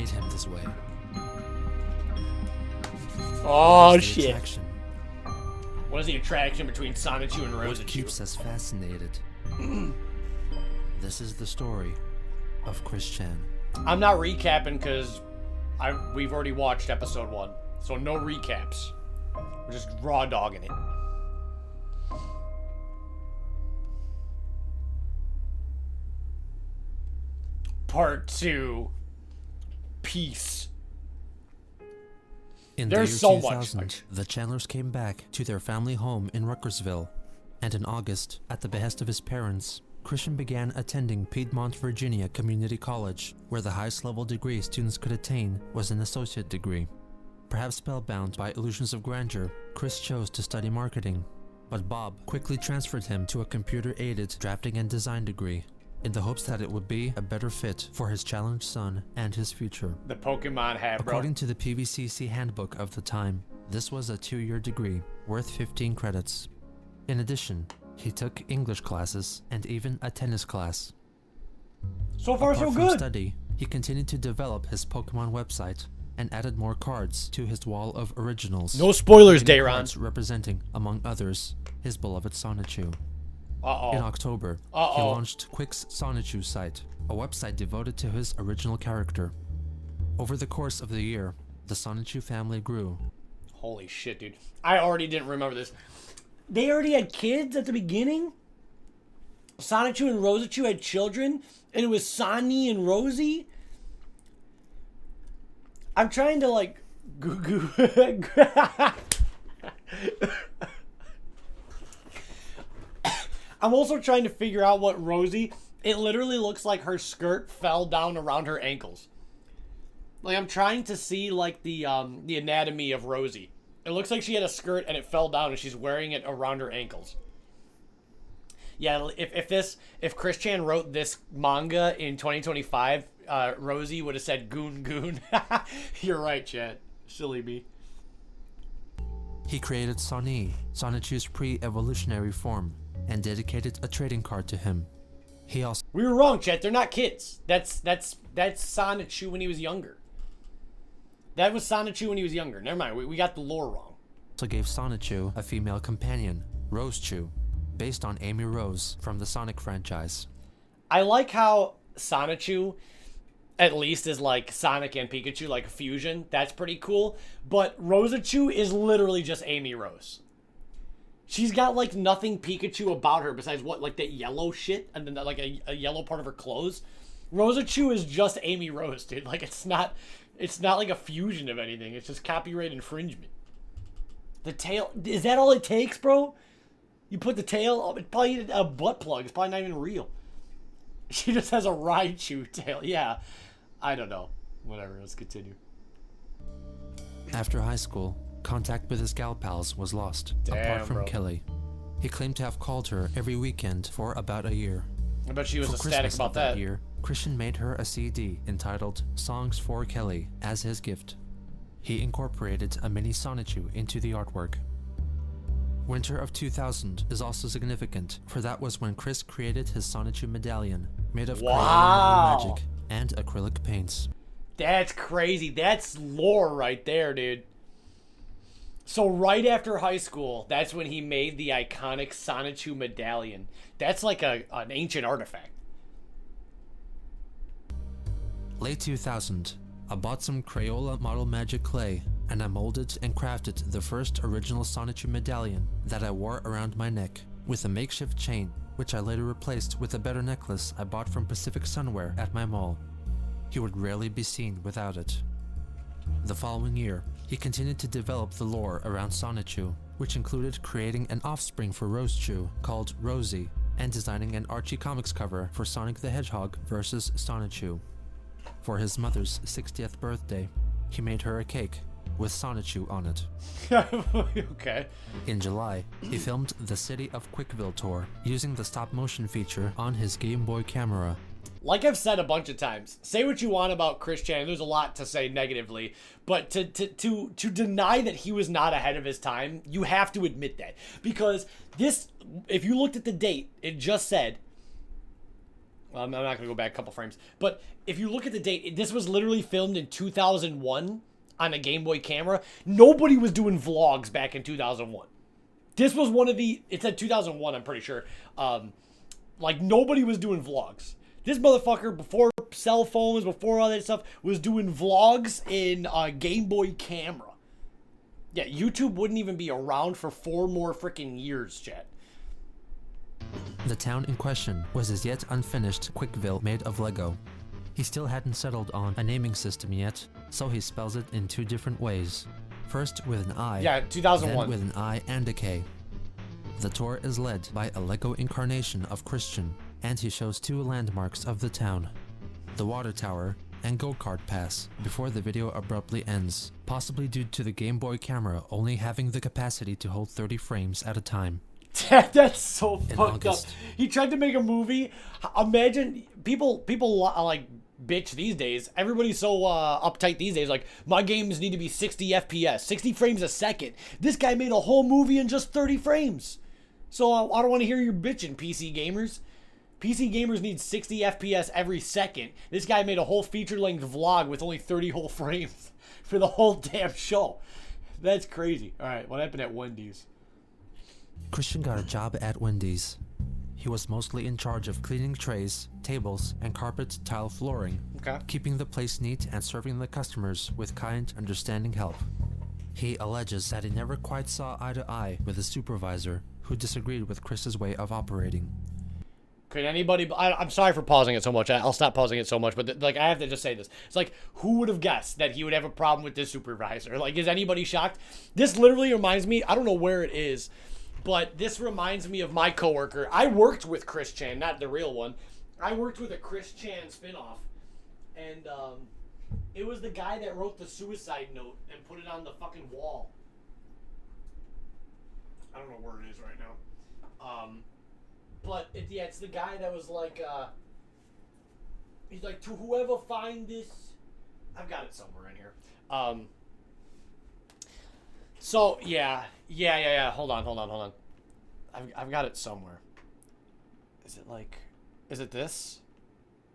made him this way. Oh shit. Attraction? What is the attraction between Sonichu and What Rosachu? keeps us fascinated? This is the story of Chris Chan. I'm not recapping because we've already watched episode 1. So no recaps. We're just raw dogging it. Part 2. Peace. In There's the so year much. 2000, the Chandlers came back to their family home in Ruckersville, and in August, at the behest of his parents, Christian began attending Piedmont, Virginia Community College, where the highest level degree students could attain was an associate degree. Perhaps spellbound by illusions of grandeur, Chris chose to study marketing, but Bob quickly transferred him to a computer-aided drafting and design degree, in the hopes that it would be a better fit for his challenged son and his future. The Pokemon hat, bro. According to the PVCC handbook of the time, this was a 2-year degree, worth 15 credits. In addition, he took English classes and even a tennis class. So far, Apart so from good. study, he continued to develop his Pokemon website and added more cards to his wall of originals. No spoilers, including Dayron. cards representing, among others, his beloved Sonichu. Uh-oh. In October, he launched Quick's Sonichu site, a website devoted to his original character. Over the course of the year, the Sonichu family grew. Holy shit, dude. I already didn't remember this. They already had kids at the beginning? Sonichu and Rosachu had children? And it was Sonny and Rosie? I'm trying to, like... I'm also trying to figure out what Rosie... It literally looks like her skirt fell down around her ankles. Like, I'm trying to see, like, the anatomy of Rosie. It looks like she had a skirt and it fell down and she's wearing it around her ankles. Yeah, if Chris Chan wrote this manga in 2025, Rosie would have said goon goon. You're right, Chan. Silly me. He created Sonny, Sonichu's pre-evolutionary form, and dedicated a trading card to him. He also We were wrong, Chet. They're not kids. That's Sonichu when he was younger. That was Sonichu when he was younger. Never mind. We got the lore wrong. gave Sonichu a female companion, Rosechu, based on Amy Rose from the Sonic franchise. I like how Sonichu, at least, is like Sonic and Pikachu, like a fusion. That's pretty cool. But Rosachu is literally just Amy Rose. She's got, like, nothing Pikachu about her besides, what, like, that yellow shit? And then, like, a yellow part of her clothes? Rosachu is just Amy Rose, dude. Like, it's not like a fusion of anything. It's just copyright infringement. The tail... Is that all it takes, bro? You put the tail... It's probably a butt plug. It's probably not even real. She just has a Raichu tail. Yeah. I don't know. Whatever. Let's continue. After high school, contact with his gal pals was lost, Damn, apart from bro. Kelly. He claimed to have called her every weekend for about a year. I bet she was For ecstatic Christmas about of that. year, Christian made her a CD entitled Songs for Kelly as his gift. He incorporated a mini Sonichu into the artwork. Winter of 2000 is also significant, for that was when Chris created his Sonichu medallion, made of Wow. Crayola magic and acrylic paints. That's crazy. That's lore right there, dude. So right after high school, that's when he made the iconic Sonichu medallion. That's like an ancient artifact. Late 2000, I bought some Crayola model magic clay, and I molded and crafted the first original Sonichu medallion that I wore around my neck, with a makeshift chain, which I later replaced with a better necklace I bought from Pacific Sunwear at my mall. He would rarely be seen without it. The following year, he continued to develop the lore around Sonichu, which included creating an offspring for Rosechu called Rosie, and designing an Archie Comics cover for Sonic the Hedgehog vs. Sonichu. For his mother's 60th birthday, he made her a cake with Sonichu on it. Okay. In July, he filmed the City of Quickville tour using the stop-motion feature on his Game Boy camera. Like I've said a bunch of times, say what you want about Chris Chan. There's a lot to say negatively, but to deny that he was not ahead of his time, you have to admit that. Because this, if you looked at the date, it just said, I'm not going to go back a couple frames. But if you look at the date, this was literally filmed in 2001 on a Game Boy camera. Nobody was doing vlogs back in 2001. This was one of the... It said 2001, I'm pretty sure. Like, nobody was doing vlogs. This motherfucker, before cell phones, before all that stuff, was doing vlogs in a Game Boy camera. Yeah, YouTube wouldn't even be around for 4 more freaking years, chat. The town in question was as yet unfinished Quickville made of Lego. He still hadn't settled on a naming system yet, so he spells it in 2 different ways. First with an I, Yeah, 2001. then with an I and a K. The tour is led by a Lego incarnation of Christian, and he shows 2 landmarks of the town, the water tower and go-kart pass, before the video abruptly ends, possibly due to the Game Boy camera only having the capacity to hold 30 frames at a time. That's so In fucked up. August. He tried to make a movie. Imagine people like bitch these days. Everybody's so uptight these days. Like, my games need to be 60 FPS, 60 frames a second. This guy made a whole movie in just 30 frames. So I don't want to hear you bitching, PC gamers. PC gamers need 60 FPS every second. This guy made a whole feature-length vlog with only 30 whole frames for the whole damn show. That's crazy. All right, what happened at Wendy's? Christian got a job at Wendy's. He was mostly in charge of cleaning trays, tables, and carpet tile flooring, Okay. keeping the place neat and serving the customers with kind, understanding help. He alleges that he never quite saw eye to eye with his supervisor, who disagreed with Chris's way of operating. Could anybody... I'm sorry for pausing it so much. I'll stop pausing it so much, but like, I have to just say this. It's like, who would have guessed that he would have a problem with this supervisor? Like, is anybody shocked? This literally reminds me... I don't know where it is, but this reminds me of my coworker. I worked with Chris Chan, not the real one. I worked with a Chris Chan spinoff, and it was the guy that wrote the suicide note and put it on the fucking wall. I don't know where it is right now. But it's the guy that was like, he's like, to whoever find this, I've got it somewhere in here. So yeah. Hold on. I've got it somewhere. Is it this?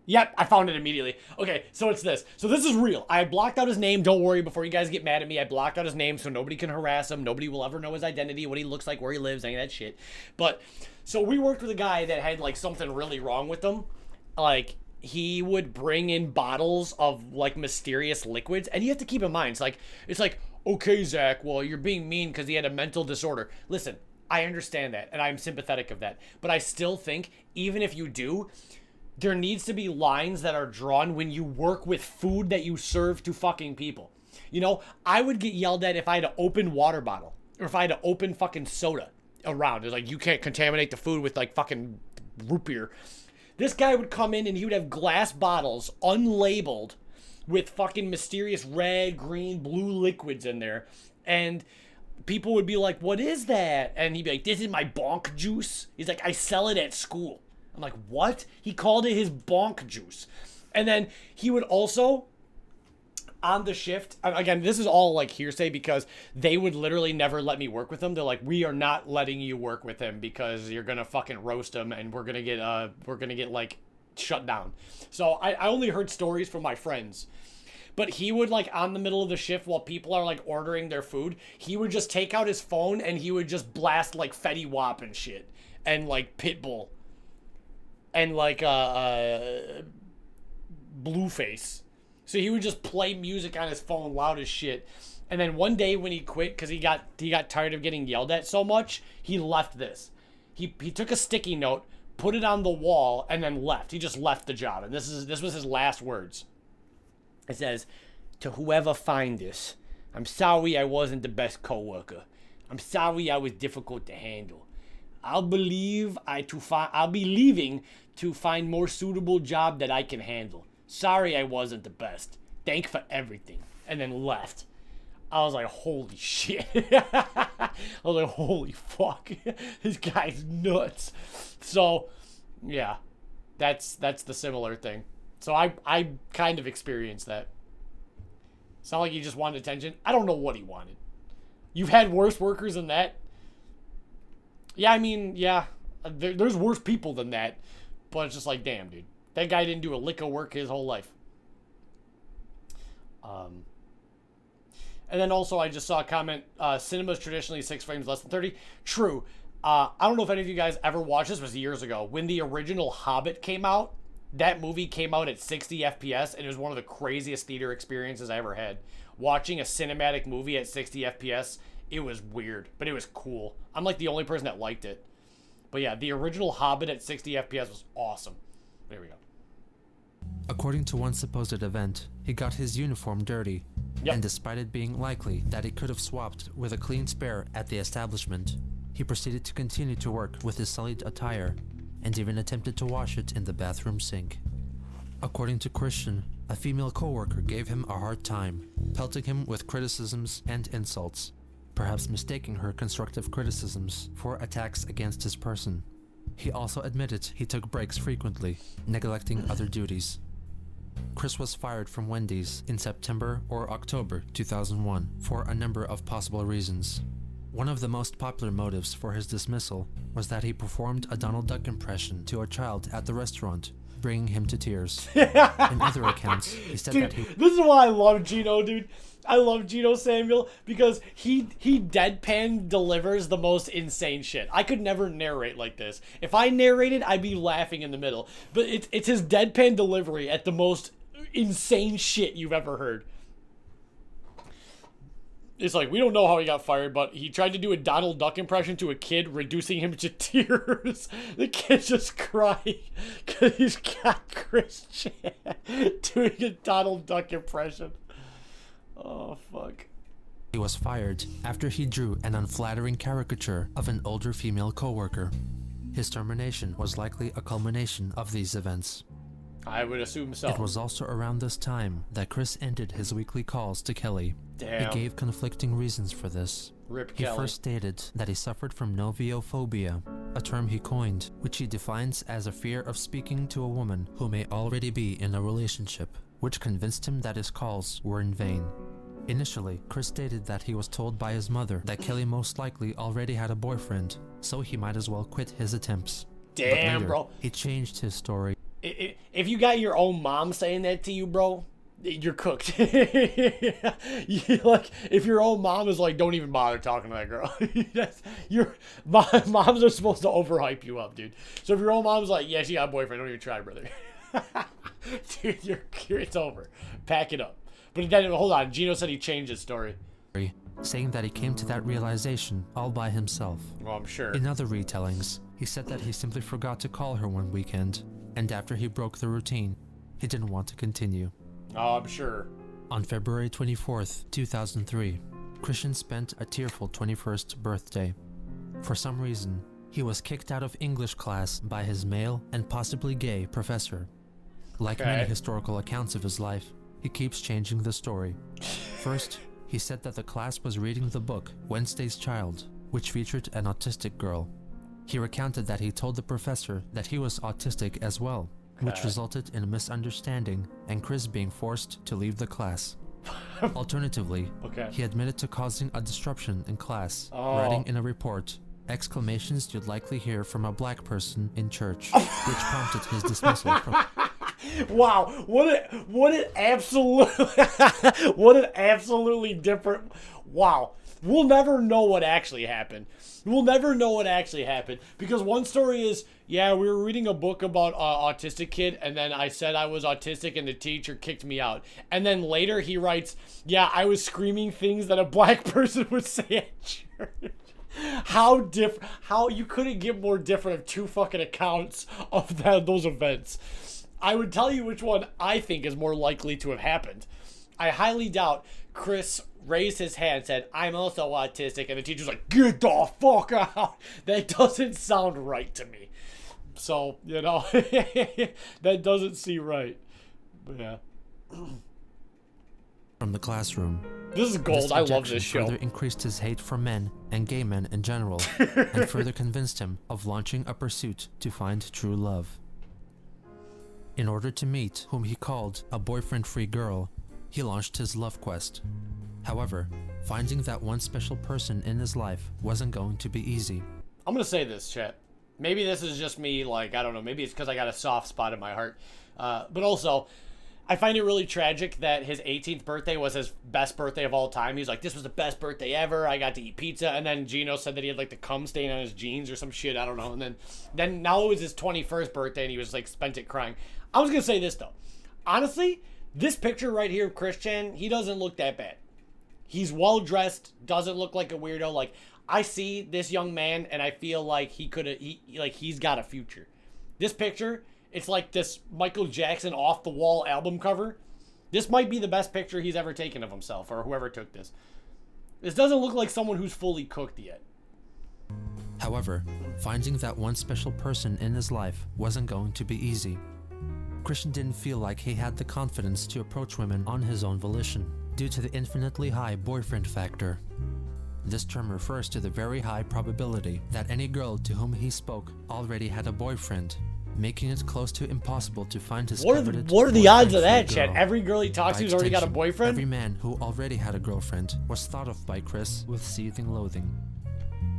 Yep, I found it immediately. Okay, so it's this. So this is real. I blocked out his name. Don't worry, before you guys get mad at me, I blocked out his name so nobody can harass him. Nobody will ever know his identity, what he looks like, where he lives, any of that shit. But, so we worked with a guy that had, like, something really wrong with him. Like, he would bring in bottles of, like, mysterious liquids. And you have to keep in mind, it's like, okay, Zach, well, you're being mean because he had a mental disorder. Listen, I understand that, and I'm sympathetic of that. But I still think, even if you do... there needs to be lines that are drawn when you work with food that you serve to fucking people. You know, I would get yelled at if I had an open water bottle or if I had an open fucking soda around. It's like, you can't contaminate the food with like fucking root beer. This guy would come in and he would have glass bottles unlabeled with fucking mysterious red, green, blue liquids in there. And people would be like, what is that? And he'd be like, this is my bonk juice. He's like, I sell it at school. I'm like, what? He called it his bonk juice. And then he would also, on the shift, again, this is all like hearsay because they would literally never let me work with him. They're like, we are not letting you work with him because you're going to fucking roast him and we're going to get like shut down. So I only heard stories from my friends. But he would, like, on the middle of the shift while people are, like, ordering their food, he would just take out his phone and he would just blast, like, Fetty Wap and shit. And, like, Pitbull. And like Blueface. So he would just play music on his phone loud as shit. And then one day when he quit because he got tired of getting yelled at so much, he left this. He took a sticky note, put it on the wall, and then left. He just left the job. And this was his last words. It says, to whoever find this, I'm sorry I wasn't the best coworker. I'm sorry I was difficult to handle. I'll be leaving to find more suitable job that I can handle. Sorry I wasn't the best. Thank for everything. And then left. I was like, holy shit. I was like, holy fuck. This guy's nuts. So, yeah. That's the similar thing. So I kind of experienced that. It's not like he just wanted attention. I don't know what he wanted. You've had worse workers than that? Yeah, I mean, yeah, there's worse people than that, but it's just like, damn, dude, That guy didn't do a lick of work his whole life. And then also I just saw a comment, cinema is traditionally 6 frames less than 30. True. I don't know if any of you guys ever watched this. Was years ago. When the original Hobbit came out, that movie came out at 60 FPS, and it was one of the craziest theater experiences I ever had. Watching a cinematic movie at 60 FPS, it was weird, but it was cool. I'm like the only person that liked it. But yeah, the original Hobbit at 60 FPS was awesome. There we go. According to one supposed event, he got his uniform dirty, Yep. and despite it being likely that he could have swapped with a clean spare at the establishment, he proceeded to continue to work with his sullied attire, and even attempted to wash it in the bathroom sink. According to Christian, a female co-worker gave him a hard time, pelting him with criticisms and insults, perhaps mistaking her constructive criticisms for attacks against his person. He also admitted he took breaks frequently, neglecting other duties. Chris was fired from Wendy's in September or October 2001 for a number of possible reasons. One of the most popular motives for his dismissal was that he performed a Donald Duck impression to a child at the restaurant, bringing him to tears. In other accounts, he said that he... This is why I love Gino, dude. I love Gino Samuel because he deadpan delivers the most insane shit. I could never narrate like this. If I narrated, I'd be laughing in the middle. But it's his deadpan delivery at the most insane shit you've ever heard. It's like, we don't know how he got fired, but he tried to do a Donald Duck impression to a kid, reducing him to tears. The kid's just crying because he's got Christian doing a Donald Duck impression. Oh, fuck. He was fired after he drew an unflattering caricature of an older female coworker. His termination was likely a culmination of these events. I would assume so. It was also around this time that Chris ended his weekly calls to Kelly. Damn. He gave conflicting reasons for this. Rip He Kelly. first stated that he suffered from noviophobia, a term he coined, which he defines as a fear of speaking to a woman who may already be in a relationship, which convinced him that his calls were in vain. Initially, Chris stated that he was told by his mother that Kelly most likely already had a boyfriend, so he might as well quit his attempts. Damn, But later, bro. he changed his story. If you got your own mom saying that to you, bro, you're cooked. Like, if your own mom is like, don't even bother talking to that girl. Moms are supposed to overhype you up, dude. So if your own mom's like, yeah, she got a boyfriend, don't even try, brother. Dude, it's over. Pack it up. But then, hold on. Gino said he changed his story. Saying that he came to that realization all by himself. Well, I'm sure. In other retellings, he said that he simply forgot to call her one weekend, and after he broke the routine, he didn't want to continue. Oh, I'm sure. On February 24th, 2003, Christian spent a tearful 21st birthday. For some reason, he was kicked out of English class by his male and possibly gay professor. Like many historical accounts of his life, he keeps changing the story. First, he said that the class was reading the book Wednesday's Child, which featured an autistic girl. He recounted that he told the professor that he was autistic as well, which resulted in a misunderstanding and Chris being forced to leave the class. Alternatively, he admitted to causing a disruption in class, writing in a report, exclamations you'd likely hear from a black person in church, which prompted his dismissal from... Wow, what an absolutely different... Wow. We'll never know what actually happened. We'll never know what actually happened. Because one story is, yeah, we were reading a book about autistic kid, and then I said I was autistic, and the teacher kicked me out. And then later he writes, yeah, I was screaming things that a black person would say at church. How you couldn't get more different of two fucking accounts of those events. I would tell you which one I think is more likely to have happened. I highly doubt Chris raised his hand and said, I'm also autistic, and the teacher's like, get the fuck out. That doesn't sound right to me. So, that doesn't seem right. But yeah. From the classroom. This is gold. I love this show. Further increased his hate for men and gay men in general, and further convinced him of launching a pursuit to find true love. In order to meet whom he called a boyfriend-free girl, he launched his love quest. However, finding that one special person in his life wasn't going to be easy. I'm going to say this, chat. Maybe this is just me, like, I don't know. Maybe it's because I got a soft spot in my heart. But also, I find it really tragic that his 18th birthday was his best birthday of all time. He's like, this was the best birthday ever. I got to eat pizza. And then Gino said that he had like the cum stain on his jeans or some shit. I don't know. And then now it was his 21st birthday and he was like spent it crying. I was going to say this though. Honestly, this picture right here of Christian, he doesn't look that bad. He's well dressed, doesn't look like a weirdo. Like, I see this young man and I feel like he's got a future. This picture, it's like this Michael Jackson off the wall album cover. This might be the best picture he's ever taken of himself, or whoever took this. This doesn't look like someone who's fully cooked yet. However, finding that one special person in his life wasn't going to be easy. Christian didn't feel like he had the confidence to approach women on his own volition, due to the infinitely high boyfriend factor. This term refers to the very high probability that any girl to whom he spoke already had a boyfriend, making it close to impossible to find his coveted What are the odds of boyfriend that, for a Chad? girl. Every girl he talks By to's already got a extension, boyfriend? Every man who already had a girlfriend was thought of by Chris with seething loathing.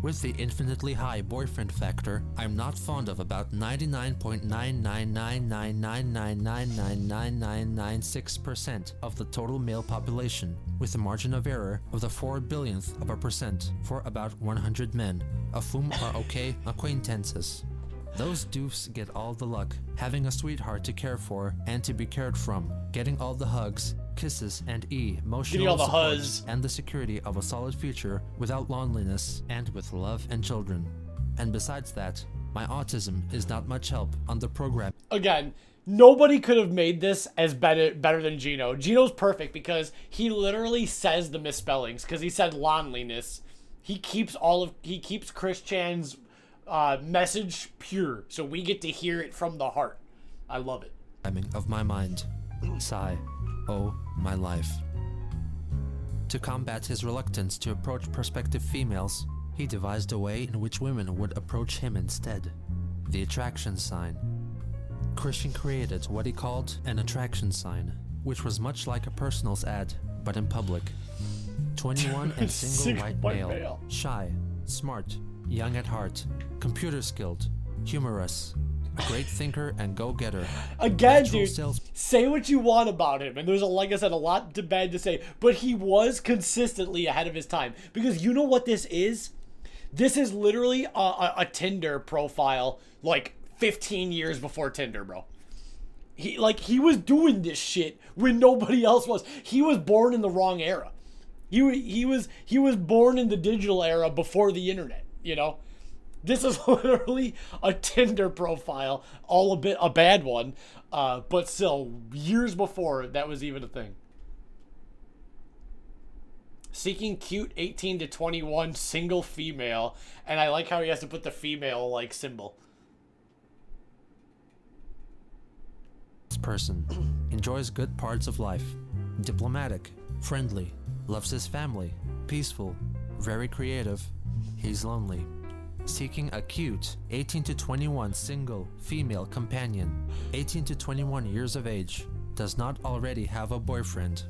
With the infinitely high boyfriend factor, I'm not fond of about 99.9999999999996% of the total male population, with a margin of error of the 4 billionth of a percent for about 100 men, of whom are okay acquaintances. Those doofs get all the luck, having a sweetheart to care for and to be cared from, getting all the hugs, kisses, and emotional all the support, huzz. and the security of a solid future without loneliness and with love and children. And besides that, my autism is not much help on the program. Again, nobody could have made this as better than Gino. Gino's perfect because he literally says the misspellings, because he said loneliness. He keeps Chris Chan's message pure, so we get to hear it from the heart. I love it. Of my mind. Sigh. Oh, my life. To combat his reluctance to approach prospective females, he devised a way in which women would approach him instead. The attraction sign. Christian created what he called an attraction sign, which was much like a personals ad, but in public. 21 and single white male. Shy, smart, young at heart, computer skilled, humorous, a great thinker and go-getter. Again, dude, say what you want about him, and there's, like I said, a lot bad to say, but he was consistently ahead of his time. Because you know what this is? This is literally a Tinder profile, like 15 years before Tinder, bro. He was doing this shit when nobody else was. He was born in the wrong era. He was born in the digital era before the internet, you know? This is literally a Tinder profile, a bad one, but still, years before that was even a thing. Seeking cute 18 to 21 single female, and I like how he has to put the female, like, symbol. This person enjoys good parts of life, diplomatic, friendly, loves his family, peaceful, very creative, he's lonely. Seeking a cute 18 to 21 single female companion, 18 to 21 years of age, does not already have a boyfriend.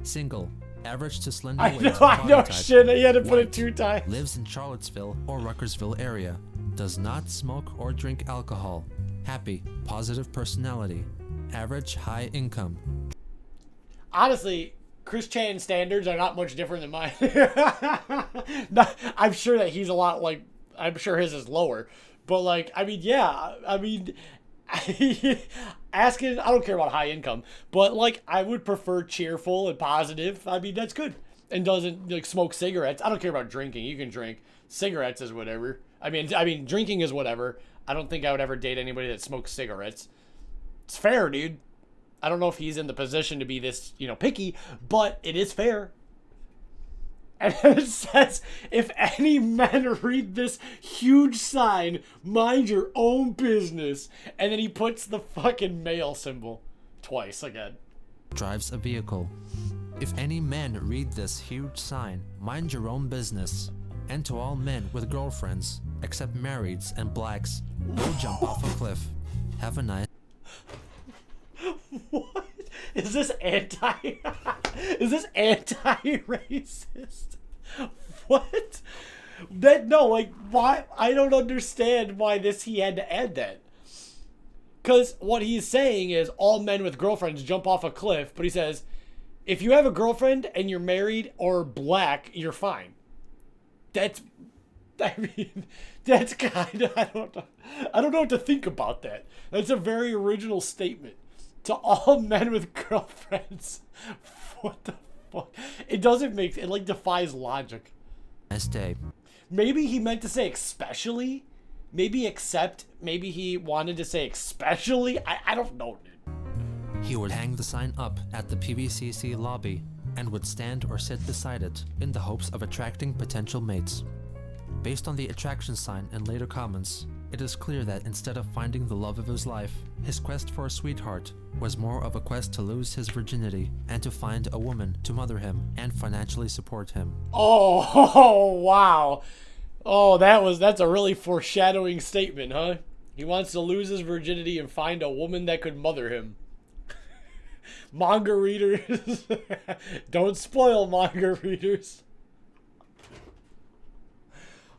Single, average to slender weight, I know, type, shit, he had to put it white, 2 times. lives in Charlottesville or Ruckersville area, does not smoke or drink alcohol, happy, positive personality, average high income. Honestly, Chris Chan's standards are not much different than mine. I'm sure that he's a lot, like, I'm sure his is lower, but, like, I mean, yeah, I mean, asking, I don't care about high income, but, like, I would prefer cheerful and positive. I mean, that's good. And doesn't, like, smoke cigarettes. I don't care about drinking. You can drink. Cigarettes is whatever. I mean, drinking is whatever. I don't think I would ever date anybody that smokes cigarettes. It's fair, dude. I don't know if he's in the position to be this, picky, but it is fair. And it says, if any men read this huge sign, mind your own business. And then he puts the fucking male symbol twice again. Drives a vehicle. If any men read this huge sign, mind your own business. And to all men with girlfriends, except marrieds and blacks, go jump off a cliff. Have a nice... What? Is this anti-racist? What? Why? I don't understand why he had to add that. Because what he's saying is all men with girlfriends jump off a cliff, but he says, if you have a girlfriend and you're married or black, you're fine. That's kind of, I don't know what to think about that. That's a very original statement. To all men with girlfriends. What the fuck? It doesn't make, it like defies logic. Nice day. Maybe he meant to say especially. Maybe he wanted to say especially. I don't know, dude. He would hang the sign up at the PVCC lobby and would stand or sit beside it in the hopes of attracting potential mates. Based on the attraction sign and later comments, it is clear that instead of finding the love of his life, his quest for a sweetheart was more of a quest to lose his virginity and to find a woman to mother him and financially support him. Oh, wow. Oh, that's a really foreshadowing statement, huh? He wants to lose his virginity and find a woman that could mother him. Manga readers. Don't spoil manga readers.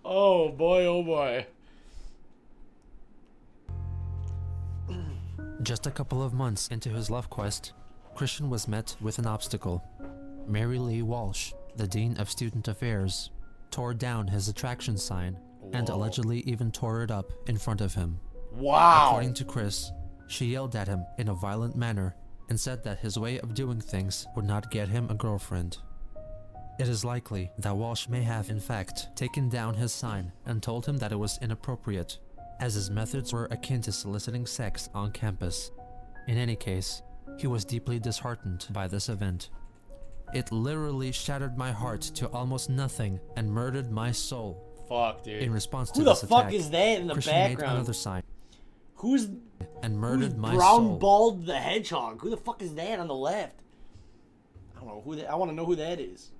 Oh boy, oh boy. Just a couple of months into his love quest, Christian was met with an obstacle. Mary Lee Walsh, the Dean of Student Affairs, tore down his attraction sign and allegedly even tore it up in front of him. Wow. According to Chris, she yelled at him in a violent manner and said that his way of doing things would not get him a girlfriend. It is likely that Walsh may have, in fact, taken down his sign and told him that it was inappropriate, as his methods were akin to soliciting sex on campus. In any case, he was deeply disheartened by this event. It literally shattered my heart to almost nothing and murdered my soul. Fuck, dude. In response to Who the this fuck attack, is that in the Christian background? made another sign Who's and murdered my brown soul. bald the hedgehog? Who the fuck is that on the left? I don't know who that. I want to know who that is.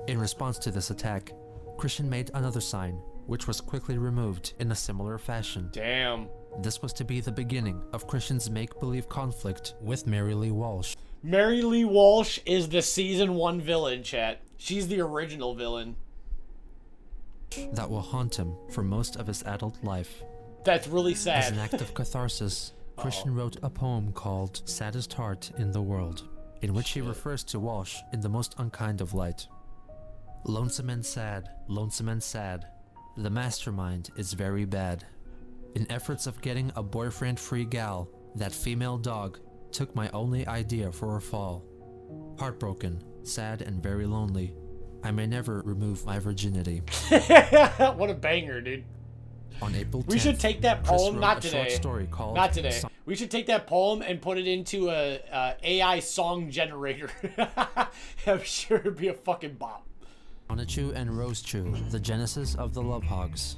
In response to this attack, Christian made another sign, which was quickly removed in a similar fashion. Damn. This was to be the beginning of Christian's make-believe conflict with Mary Lee Walsh. Mary Lee Walsh is the season 1 villain, chat. She's the original villain. That will haunt him for most of his adult life. That's really sad. As an act of catharsis, Christian wrote a poem called Saddest Heart in the World, in which he refers to Walsh in the most unkind of light. Lonesome and sad, the mastermind is very bad. In efforts of getting a boyfriend-free gal, that female dog took my only idea for a fall. Heartbroken, sad and very lonely, I may never remove my virginity. What a banger, dude. On April 10th, We should take that Chris poem, wrote not a today. short story called Not today. We should take that poem and put it into a AI song generator. I'm sure it'd be a fucking bop. Sonichu and Rosechu, the genesis of the Love Hogs.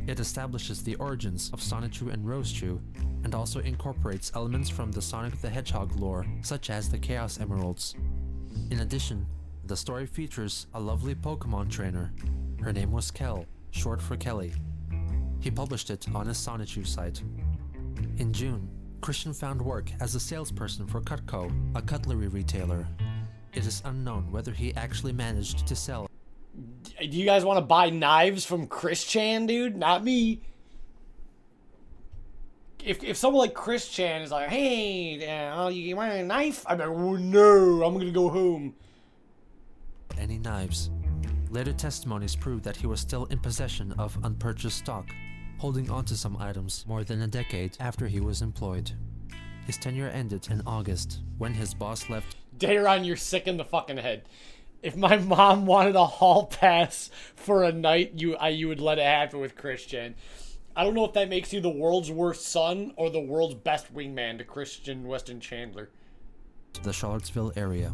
It establishes the origins of Sonichu and Rosechu, and also incorporates elements from the Sonic the Hedgehog lore, such as the Chaos Emeralds. In addition, the story features a lovely Pokemon trainer. Her name was Kel, short for Kelly. He published it on his Sonichu site. In June, Christian found work as a salesperson for Cutco, a cutlery retailer. It is unknown whether he actually managed to sell. Do you guys want to buy knives from Chris Chan, dude? Not me. If someone like Chris Chan is like, hey, you want a knife? I'm like, oh no, I'm gonna go home. Any knives. Later testimonies proved that he was still in possession of unpurchased stock, holding onto some items more than a decade after he was employed. His tenure ended in August when his boss left. Dayron, you're sick in the fucking head. If my mom wanted a hall pass for a night, you would let it happen with Christian. I don't know if that makes you the world's worst son or the world's best wingman to Christian Weston Chandler. The Charlottesville area.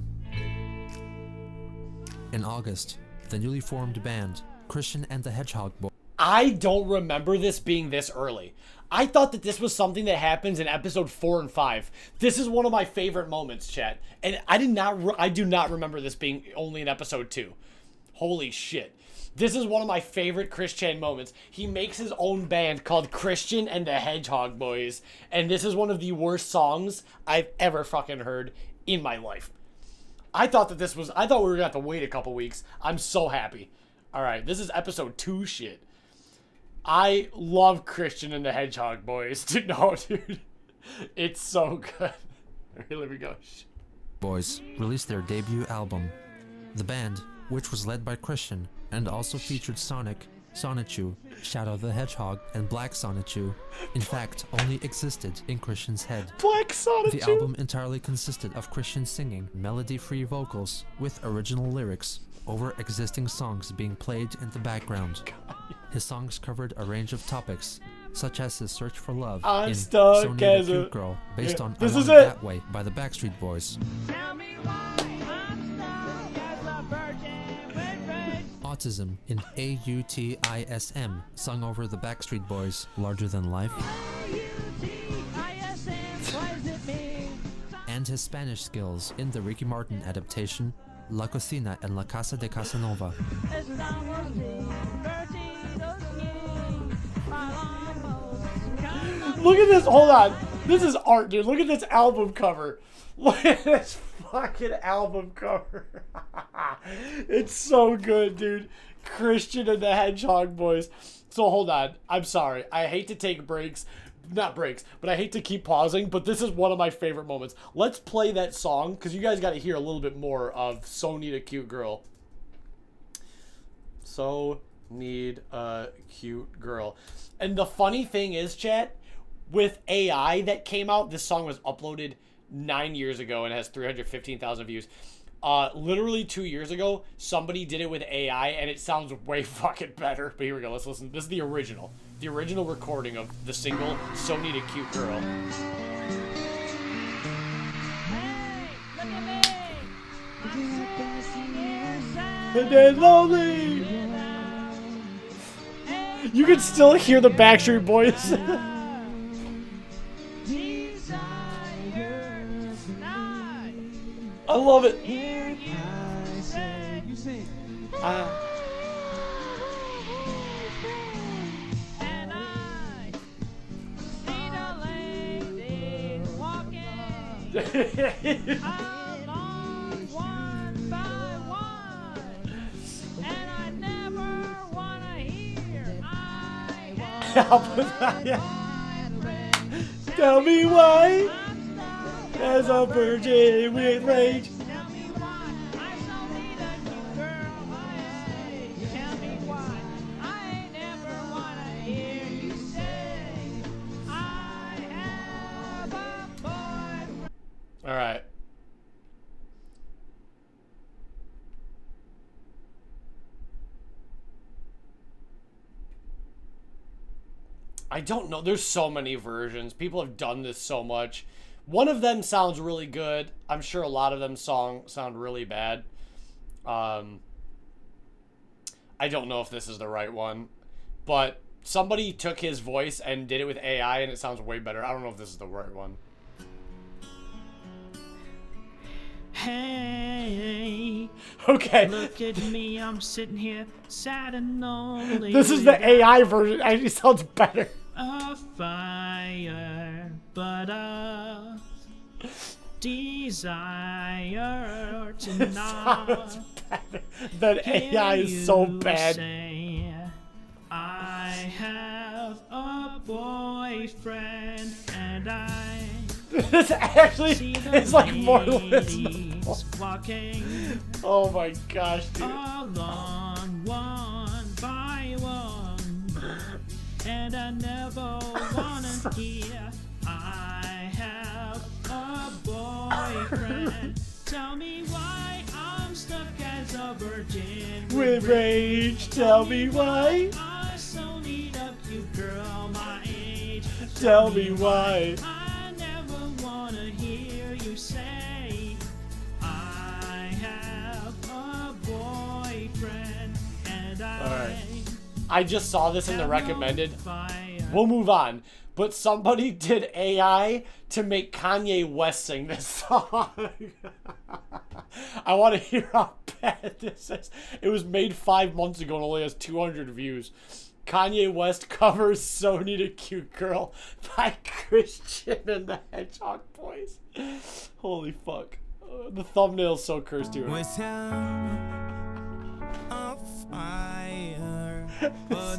In August, the newly formed band, Christian and the Hedgehog Boys. I don't remember this being this early. I thought that this was something that happens in episode 4 and 5. This is one of my favorite moments, chat. And I do not remember this being only in episode 2. Holy shit. This is one of my favorite Chris Chan moments. He makes his own band called Christian and the Hedgehog Boys. And this is one of the worst songs I've ever fucking heard in my life. I thought we were gonna have to wait a couple weeks. I'm so happy. All right, this is episode 2 shit. I love Christian and the Hedgehog boys. Dude, no, dude. It's so good. Here we go. Boys released their debut album. The band, which was led by Christian and also featured Sonic, Sonichu, Shadow the Hedgehog, and Black Sonichu, in fact, only existed in Christian's head. Black Sonichu! The album entirely consisted of Christian singing melody-free vocals with original lyrics over existing songs being played in the background. His songs covered a range of topics, such as his search for love I'm in stuck So Need as a a... Cute Girl, based on This Along is it. That Way by the Backstreet Boys. Autism in AUTISM, sung over the Backstreet Boys' Larger Than Life. And his Spanish skills in the Ricky Martin adaptation La Cocina en la Casa de Casanova. Look at this. Hold on. This is art, dude. Look at this album cover. Look at this fucking album cover. It's so good, dude. Christian and the Hedgehog boys. So hold on. I'm sorry. I hate to take breaks. Not breaks, but I hate to keep pausing, but this is one of my favorite moments. Let's play that song, because you guys got to hear a little bit more of So Need a Cute Girl. So Need a Cute Girl. And the funny thing is, chat, with AI that came out, this song was uploaded 9 years ago and has 315,000 views. Literally 2 years ago, somebody did it with AI, and it sounds way fucking better. But here we go. Let's listen. This is the original. The original recording of the single So Need a Cute Girl. Hey, look at me. I'm sitting here sad. And then lonely. You can still hear the Backstreet Boys. I love it. And I see the lady walking along one by one, and I never wanna hear I have Tell me why, as a virgin with rage. Tell me why I so need a new girl. Hey, tell me why I never wanna hear you say I have a boyfriend. All right. I don't know. There's so many versions. People have done this so much. One of them sounds really good. I'm sure a lot of them sound really bad. I don't know if this is the right one, but somebody took his voice and did it with AI, and it sounds way better. I don't know if this is the right one. Hey, Okay. look at me, I'm sitting here sad and lonely. This is the AI version. It actually sounds better. A fire, but a desire to not Sounds better. That AI is so bad. say, I have a boyfriend and I This actually see the is like more ladies listenable. walking Oh my gosh, dude. along one by one, and I never wanna hear I have a boyfriend. Tell me why I'm stuck as a virgin With rage, tell me why. I so need a cute girl my age. Tell me why. I never wanna hear you say I have a boyfriend and Alright. I just saw this in the recommended. fire. We'll move on. But somebody did AI to make Kanye West sing this song. I want to hear how bad this is. It was made 5 months ago and only has 200 views. Kanye West covers So Need a Cute Girl by Christian and the Hedgehog Boys. Holy fuck. The thumbnail's so cursed too. Was hell on fire, but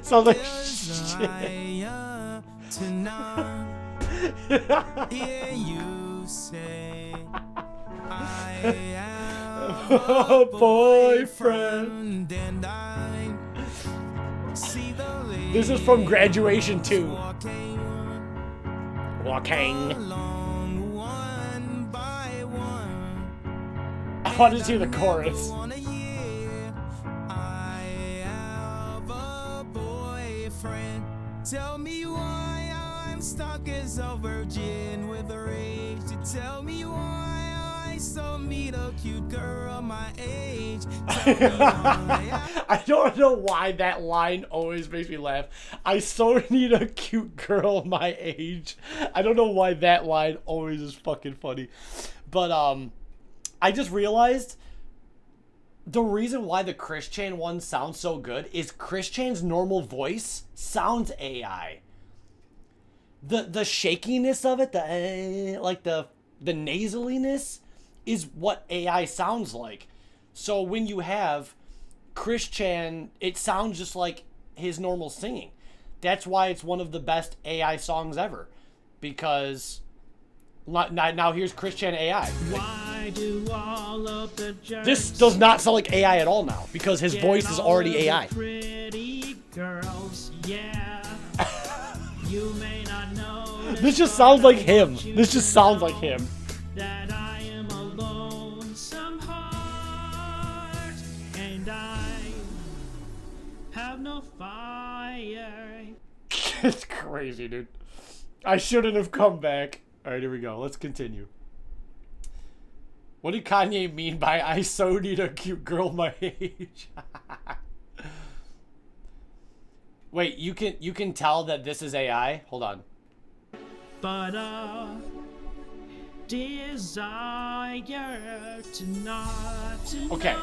Sounds like desire tonight. Yeah, you say I have a boyfriend. and I see the This is from Graduation 2. walking Walking. along one by one. I want to see the chorus. On a year, I have a boyfriend. Tell me why I'm stuck as a virgin with a rage. Tell me why I still meet a cute girl my age. I don't know why that line always makes me laugh. I so need a cute girl my age. I don't know why that line always is fucking funny. But I just realized the reason why the Chris Chan one sounds so good is Chris Chan's normal voice sounds AI. The shakiness of it, the nasaliness is what AI sounds like. So when you have Chris Chan, it sounds just like his normal singing. That's why it's one of the best AI songs ever. Because now here's Chris Chan AI. Why do all of the jerks This does not sound like AI at all now because his get voice is all already of the AI. Pretty girls, yeah. You may not know This just sounds like him. This just sounds like him. that I am a lonesome heart, and I have no fire. It's crazy, dude. I shouldn't have come back. All right, here we go. Let's continue. What did Kanye mean by "I so need a cute girl my age"? Wait, you can tell that this is AI? Hold on. But desire tonight. Okay.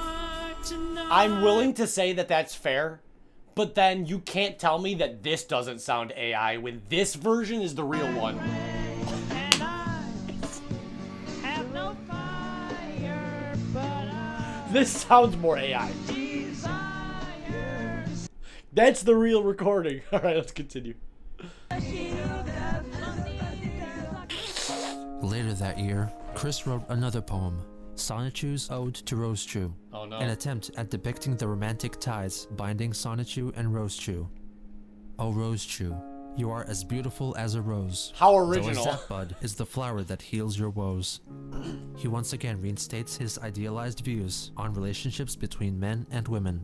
I'm willing to say that that's fair, but then you can't tell me that this doesn't sound AI when this version is the real one. And I have no fire, but I This sounds more AI. desire That's the real recording. All right, let's continue. Later that year, Chris wrote another poem, Sonichu's Ode to Rosechu, Oh no. an attempt at depicting the romantic ties binding Sonichu and Rosechu. Oh Rosechu, you are as beautiful as a rose. How Though a original. sapbud is the flower that heals your woes. He once again reinstates his idealized views on relationships between men and women.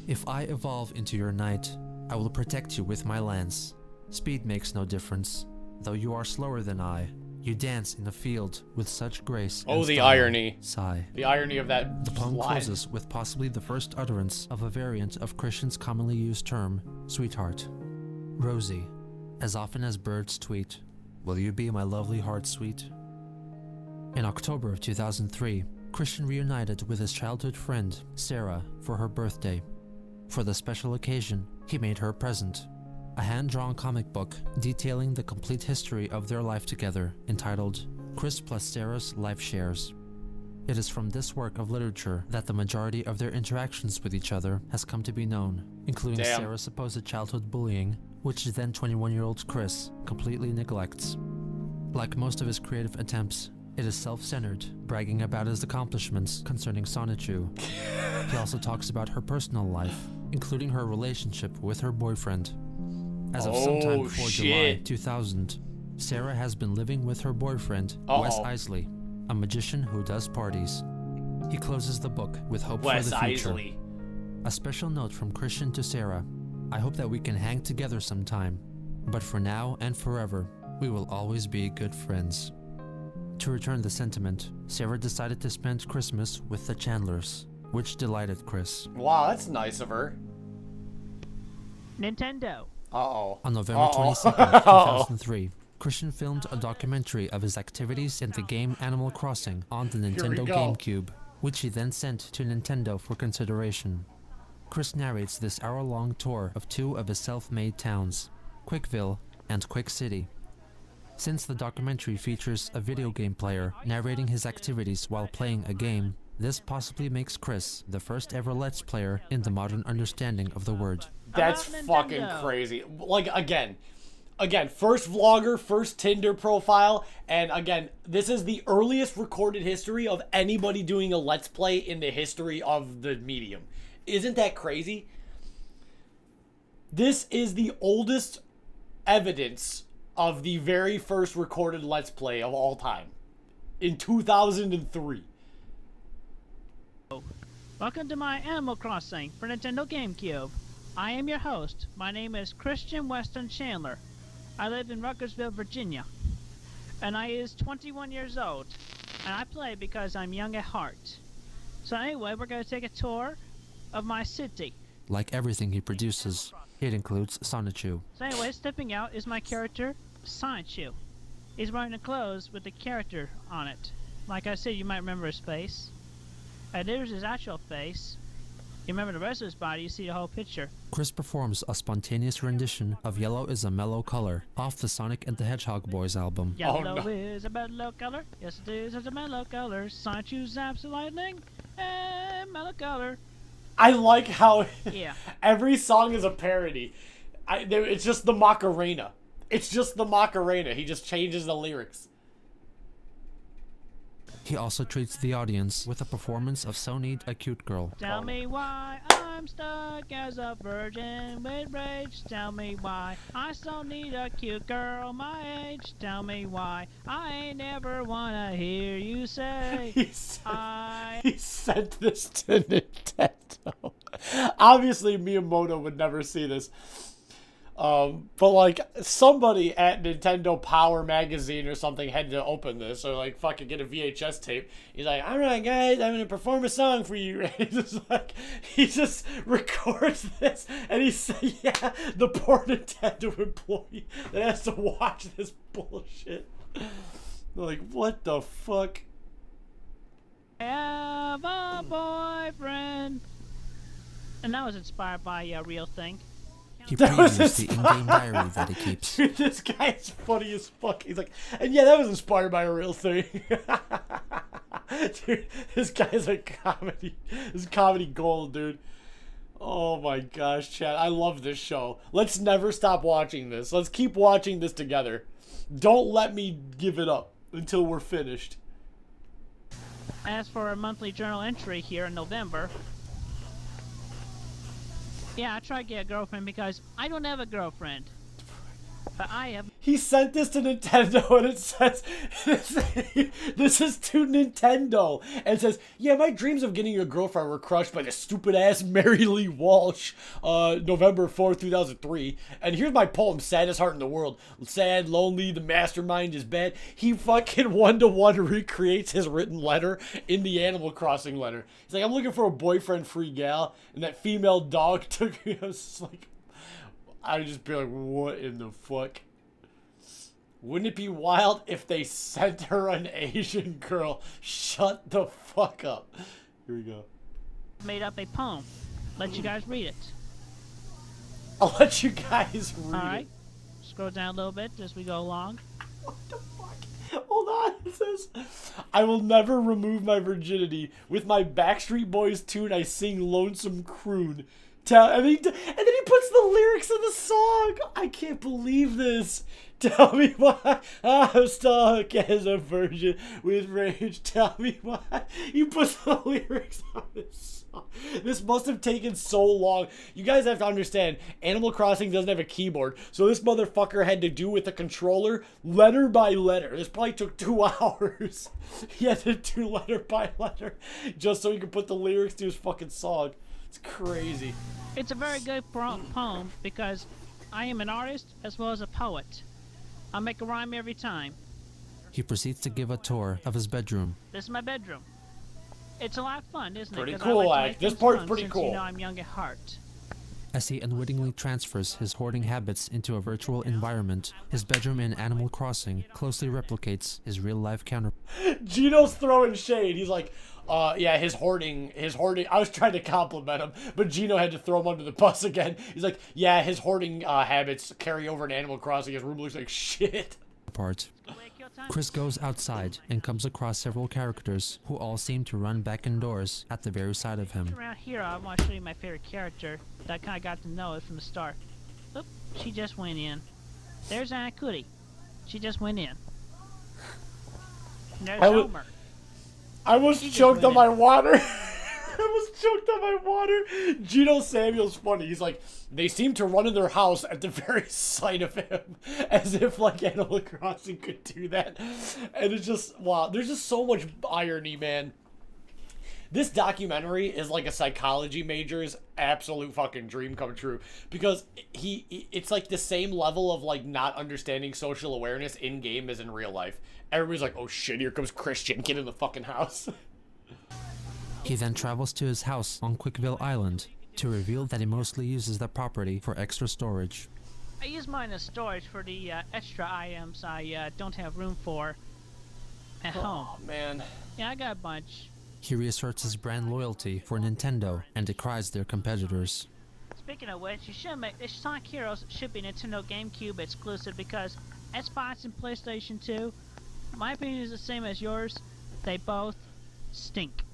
If I evolve into your knight, I will protect you with my lance. Speed makes no difference, though you are slower than I. You dance in the field with such grace. Oh, and the style. irony. Sigh. The irony of that The poem line. closes with possibly the first utterance of a variant of Christian's commonly used term, sweetheart. Rosie, as often as birds tweet, will you be my lovely heart sweet? In October of 2003, Christian reunited with his childhood friend, Sarah, for her birthday. For the special occasion, he made her a present, a hand-drawn comic book detailing the complete history of their life together, entitled Chris plus Sarah's Life Shares. It is from this work of literature that the majority of their interactions with each other has come to be known, including Damn. Sarah's supposed childhood bullying, which then 21-year-old Chris completely neglects. Like most of his creative attempts, it is self-centered, bragging about his accomplishments concerning Sonichu. He also talks about her personal life, including her relationship with her boyfriend. As of sometime Oh, before shit. July 2000, Sarah has been living with her boyfriend, Wes Uh-oh. Isley, a magician who does parties. He closes the book with hope Wes for the future. Isley. A special note from Christian to Sarah. I hope that we can hang together sometime, but for now and forever, we will always be good friends. To return the sentiment, Sarah decided to spend Christmas with the Chandlers, which delighted Chris. Wow, that's nice of her. Nintendo. Uh-oh. On November Uh-oh. 22nd, 2003, Christian filmed a documentary of his activities in the game Animal Crossing on the we Nintendo go. GameCube, which he then sent to Nintendo for consideration. Chris narrates this hour-long tour of two of his self-made towns, Quickville and Quick City. Since the documentary features a video game player narrating his activities while playing a game, this possibly makes Chris the first ever Let's Player in the modern understanding of the word. That's About fucking Nintendo. crazy. Like, again, first vlogger, first Tinder profile, and again, this is the earliest recorded history of anybody doing a Let's Play in the history of the medium. Isn't that crazy? This is the oldest evidence of the very first recorded Let's Play of all time. In 2003. Welcome to my Animal Crossing for Nintendo GameCube. I am your host. My name is Christian Weston Chandler. I live in Ruckersville, Virginia. And I is 21 years old. And I play because I'm young at heart. So anyway, we're going to take a tour of my city. Like everything he produces, it includes Sonichu. So anyway, stepping out is my character, Sonichu. He's wearing the clothes with the character on it. Like I said, you might remember his face. And there's his actual face. You remember the rest of his body, you see the whole picture. Chris performs a spontaneous rendition of Yellow is a Mellow Color off the Sonic and the Hedgehog Boys album. Yellow no. is a mellow color. Yes, it is a mellow color. Sonichu's zaps the lightning. And mellow color. I like how Yeah. every song is a parody. It's just the Macarena. It's just the Macarena. He just changes the lyrics. He also treats the audience with a performance of So Need a Cute Girl. Tell me why I'm stuck as a virgin with rage. Tell me why I still need a cute girl my age. Tell me why I ain't never wanna hear you say He sent this to Nintendo. Obviously, Miyamoto would never see this. But like somebody at Nintendo Power Magazine or something had to open this or like fucking get a VHS tape. He's like, all right, guys, I'm gonna perform a song for you. He just records this and he said, yeah, the poor Nintendo employee that has to watch this bullshit. Like, what the fuck? I have a boyfriend. And that was inspired by a real thing. He That was previews the in-game diary that he keeps. Dude, this guy is funny as fuck. He's like, and yeah, that was inspired by a real thing. Dude, this guy's a comedy. This is comedy gold, dude. Oh my gosh, Chad. I love this show. Let's never stop watching this. Let's keep watching this together. Don't let me give it up until we're finished. As for a monthly journal entry here in November, yeah, I tried to get a girlfriend because I don't have a girlfriend. But I have. He sent this to Nintendo and it says, this is to Nintendo. And it says, yeah, my dreams of getting a girlfriend were crushed by the stupid ass Mary Lee Walsh, November 4th, 2003. And here's my poem, Saddest Heart in the World. Sad, lonely, the mastermind is bad. He fucking one-to-one recreates his written letter in the Animal Crossing letter. He's like, I'm looking for a boyfriend-free gal. And that female dog took me. I was just like, I would just be like, what in the fuck? Wouldn't it be wild if they sent her an Asian girl? Shut the fuck up. Here we go. Made up a poem. Let you guys read it. I'll let you guys read Alright. it. Scroll down a little bit as we go along. What the fuck? Hold on. It says, I will never remove my virginity. With my Backstreet Boys tune, I sing Lonesome Croon. And then he puts the lyrics of the song. I can't believe this. Tell me why I'm stuck as a virgin with rage. Tell me why. He puts the lyrics on this song. This must have taken so long. You guys have to understand, Animal Crossing doesn't have a keyboard. So this motherfucker had to do with the controller letter by letter. This probably took 2 hours. He had to do letter by letter just so he could put the lyrics to his fucking song. It's crazy. It's a very good poem because I am an artist as well as a poet. I make a rhyme every time. He proceeds to give a tour of his bedroom. This is my bedroom. It's a lot of fun, isn't it? Pretty 'Cause cool, I like to Ike. make This things part's fun pretty since, cool. You know, I'm young at heart. As he unwittingly transfers his hoarding habits into a virtual environment, his bedroom in Animal Crossing closely replicates his real-life counterpart. Gino's throwing shade. He's like, yeah, his hoarding. I was trying to compliment him, but Gino had to throw him under the bus again. He's like, yeah, his hoarding habits carry over in Animal Crossing. His room looks like shit. part. Chris goes outside and comes across several characters who all seem to run back indoors at the very sight of him. Around here, I want to show you my favorite character that I kind of got to know it from the start. Oop, she just went in. There's Anna Cootie. She just went in. And there's Homer. I was He just choked on went my in. water. I was choked on my water. Gino Samuel's funny. He's like, they seem to run in their house at the very sight of him. As if, like, Animal Crossing could do that. And it's just, wow. There's just so much irony, man. This documentary is like a psychology major's absolute fucking dream come true. Because it's like the same level of, like, not understanding social awareness in-game as in real life. Everybody's like, oh shit, here comes Christian. Get in the fucking house. He then travels to his house on Quickville Island to reveal that he mostly uses the property for extra storage. I use mine as storage for the extra items I don't have room for at home. Oh, man. Yeah, I got a bunch. He reasserts his brand loyalty for Nintendo and decries their competitors. Speaking of which, you should make this Sonic Heroes should be Nintendo GameCube exclusive because Xbox and PlayStation 2, my opinion is the same as yours. They both stink.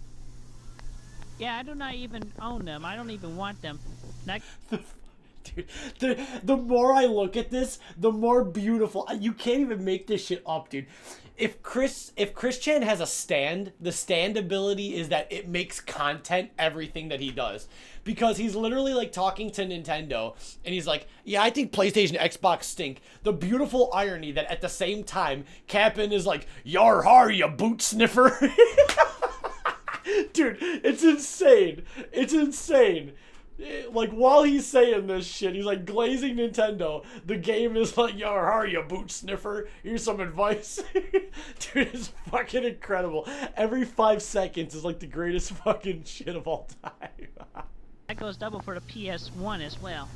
Yeah, I do not even own them. I don't even want them. That, Dude, the more I look at this, the more beautiful. You can't even make this shit up, dude. If Chris Chan has a stand, the stand ability is that it makes content everything that he does. Because he's literally like talking to Nintendo and he's like, yeah, I think PlayStation, Xbox stink. The beautiful irony that at the same time, Cap'n is like, yar har, you boot sniffer. Dude, it's insane. It's insane. Like, while he's saying this shit, he's like glazing Nintendo. The game is like, yar har, you boot sniffer. Here's some advice. Dude, it's fucking incredible. Every 5 seconds is like the greatest fucking shit of all time. that goes double for the PS1 as well.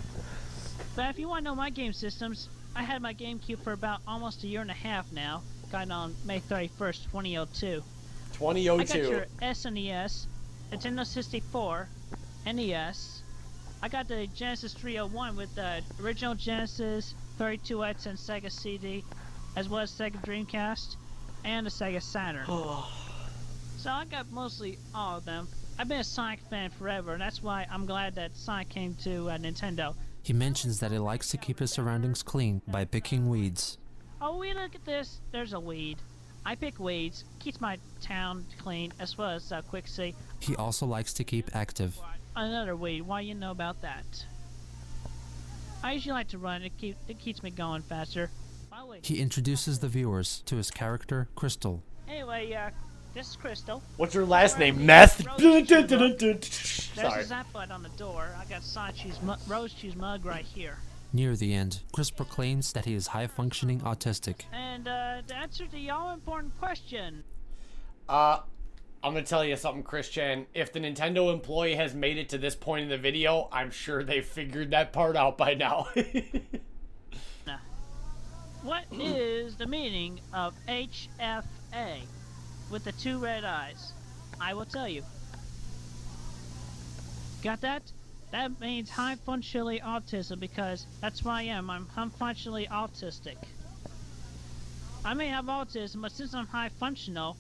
But if you want to know my game systems, I had my GameCube for about almost a year and a half now. Got it on May 31st, 2002. 2002. I got your SNES, Nintendo 64, NES. I got the Genesis 301 with the original Genesis, 32X, and Sega CD, as well as Sega Dreamcast, and the Sega Saturn. So I got mostly all of them. I've been a Sonic fan forever, and that's why I'm glad that Sonic came to Nintendo. He mentions that he likes to keep his surroundings clean by picking weeds. Oh, we look at this. There's a weed. I pick weeds, keeps my town clean, as well as Quixie. He also likes to keep active. Another weed. Why you know about that? I usually like to run. It keeps me going faster. By the way, He introduces the viewers to his character, Crystal. anyway, this is Crystal. What's her last name? Meth? There's Sorry. a zap button on the door. I got Sonic Rose Cheese mug right here. Near the end, Chris proclaims that he is high-functioning autistic. And the answer to the all-important question. I'm gonna tell you something, Christian. If the Nintendo employee has made it to this point in the video, I'm sure they figured that part out by now. What is the meaning of HFA with the 2 red eyes? I will tell you. Got that? That means high functionally autism because that's what I am. I'm functionally autistic. I may have autism, but since I'm high functional,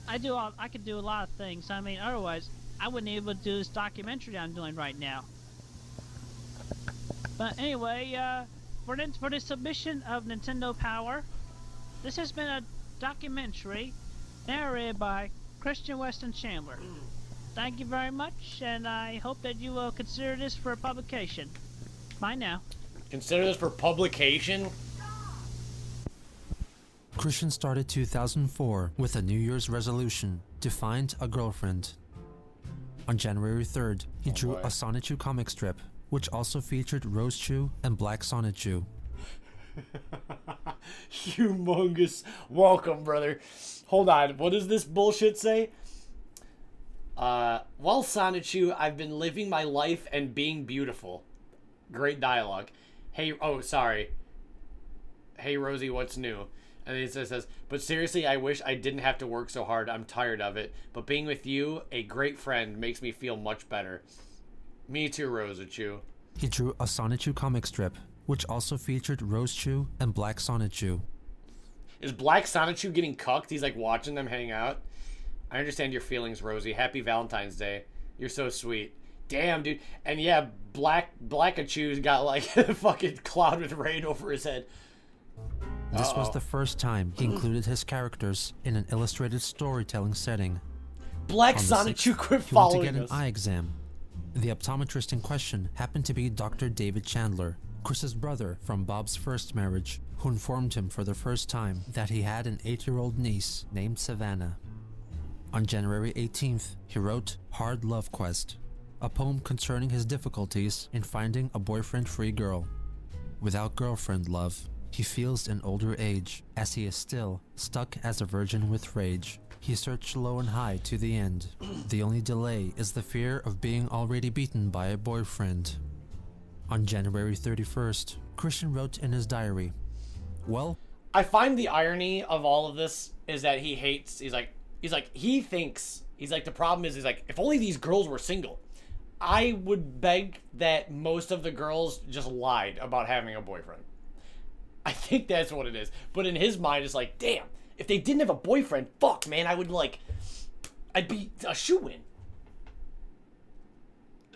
I could do a lot of things. I mean, otherwise, I wouldn't be able to do this documentary I'm doing right now. But anyway, for the submission of Nintendo Power, this has been a documentary narrated by Christian Weston Chandler. Thank you very much, and I hope that you will consider this for publication. Bye now. Consider this for publication? Christian started 2004 with a New Year's resolution to find a girlfriend. On January 3rd, he drew boy. a Sonichu comic strip, which also featured Roschu and Black Sonichu. Humongous. Welcome, brother. Hold on. What does this bullshit say? Well, Sonichu, I've been living my life and being beautiful. Great dialogue. Hey, oh, sorry. Hey, Rosie, what's new? And then it says, but seriously, I wish I didn't have to work so hard. I'm tired of it. But being with you, a great friend, makes me feel much better. Me too, Rosichu. He drew a Sonichu comic strip, which also featured Roschu and Black Sonichu. Is Black Sonichu getting cucked? He's like watching them hang out. I understand your feelings, Rosie. Happy Valentine's Day. You're so sweet. Damn, dude. And yeah, Blackachu's got like a fucking cloud with rain over his head. This was the first time he included his characters in an illustrated storytelling setting. Black On the Sonichu 6th, quit he went to following get an us. eye exam. The optometrist in question happened to be Dr. David Chandler, Chris's brother from Bob's first marriage, who informed him for the first time that he had an 8-year-old niece named Savannah. On January 18th, he wrote Hard Love Quest, a poem concerning his difficulties in finding a boyfriend-free girl. Without girlfriend love, he feels an older age, as he is still stuck as a virgin with rage. He searched low and high to the end. The only delay is the fear of being already beaten by a boyfriend. On January 31st, Christian wrote in his diary, well, I find the irony of all of this is that he hates, he's like, the problem is, if only these girls were single. I would beg that most of the girls just lied about having a boyfriend. I think that's what it is. But in his mind, it's like, damn, if they didn't have a boyfriend, fuck, man, I'd be a shoo-in.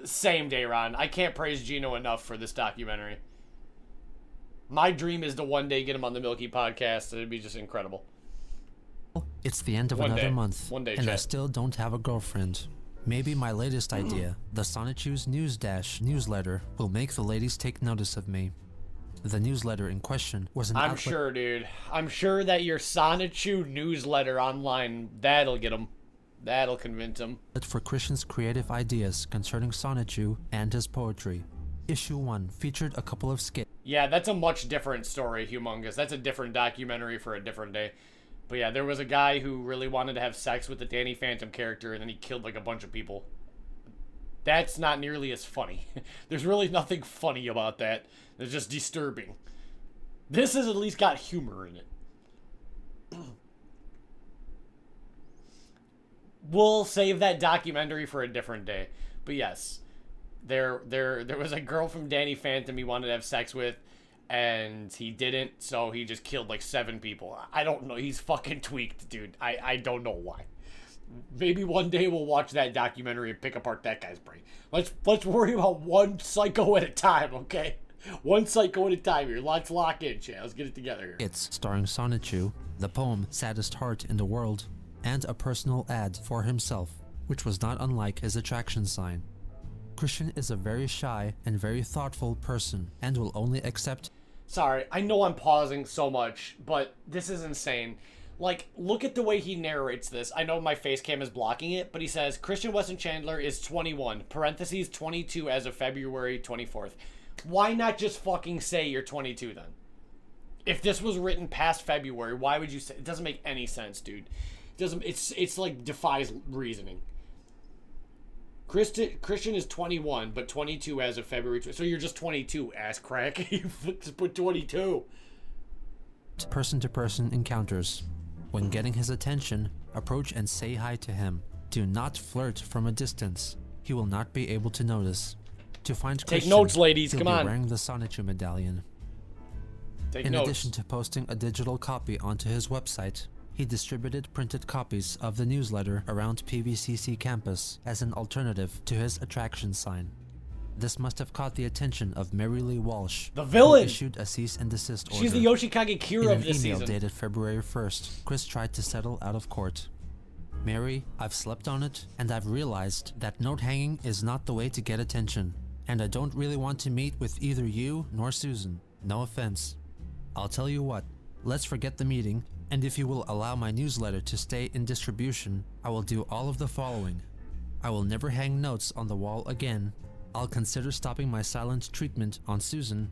Same day, Ron. I can't praise Gino enough for this documentary. My dream is to one day get him on the Milky podcast. It'd be just incredible. it's the end of One another day. month, One day, and I chat. still don't have a girlfriend. Maybe my latest idea, the Sonichu's News Dash newsletter, will make the ladies take notice of me. The newsletter in question was an I'm outlet sure, dude. I'm sure that your Sonichu newsletter online, that'll get him. That'll convince him. for Christian's creative ideas concerning Sonichu and his poetry. Issue 1 featured a couple of skits. Yeah, that's a much different story, Humongous. That's a different documentary for a different day. But yeah, there was a guy who really wanted to have sex with the Danny Phantom character, and then he killed like a bunch of people. That's not nearly as funny. There's really nothing funny about that. It's just disturbing. This has at least got humor in it. We'll save that documentary for a different day. But yes, there was a girl from Danny Phantom he wanted to have sex with, and he didn't, so he just killed like 7 people. I don't know. He's fucking tweaked, dude. I don't know why. Maybe one day we'll watch that documentary and pick apart that guy's brain. Let's worry about one psycho at a time, okay? One psycho at a time here. Let's lock in, chat. Let's get it together here. It's starring Sonichu, the poem Saddest Heart in the World, and a personal ad for himself, which was not unlike his attraction sign. Christian is a very shy and very thoughtful person and will only accept. Sorry, I know I'm pausing so much, but this is insane. Like, look at the way he narrates this. I know my face cam is blocking it, but he says, Christian Weston Chandler is 21, parentheses 22 as of February 24th. Why not just fucking say you're 22 then? If this was written past February, why would you say? It doesn't make any sense, dude. It doesn't. It's like defies reasoning. Christian is 21, but 22 as of February. So you're just 22, ass crack. You just put 22. Person-to-person encounters. When getting his attention, approach and say hi to him. Do not flirt from a distance. He will not be able to notice. To find Take Christian, notes, ladies. he'll Come be on. wearing the Sonichu medallion. Take In notes. addition to posting a digital copy onto his website, he distributed printed copies of the newsletter around PVCC campus as an alternative to his attraction sign. This must have caught the attention of Mary Lee Walsh, The villain! who issued a cease and desist order. She's the Yoshikage Kira In of an this email season. dated February 1st, Chris tried to settle out of court. Mary, I've slept on it, and I've realized that note hanging is not the way to get attention, and I don't really want to meet with either you nor Susan. No offense. I'll tell you what, let's forget the meeting, and if you will allow my newsletter to stay in distribution, I will do all of the following. I will never hang notes on the wall again. I'll consider stopping my silent treatment on Susan.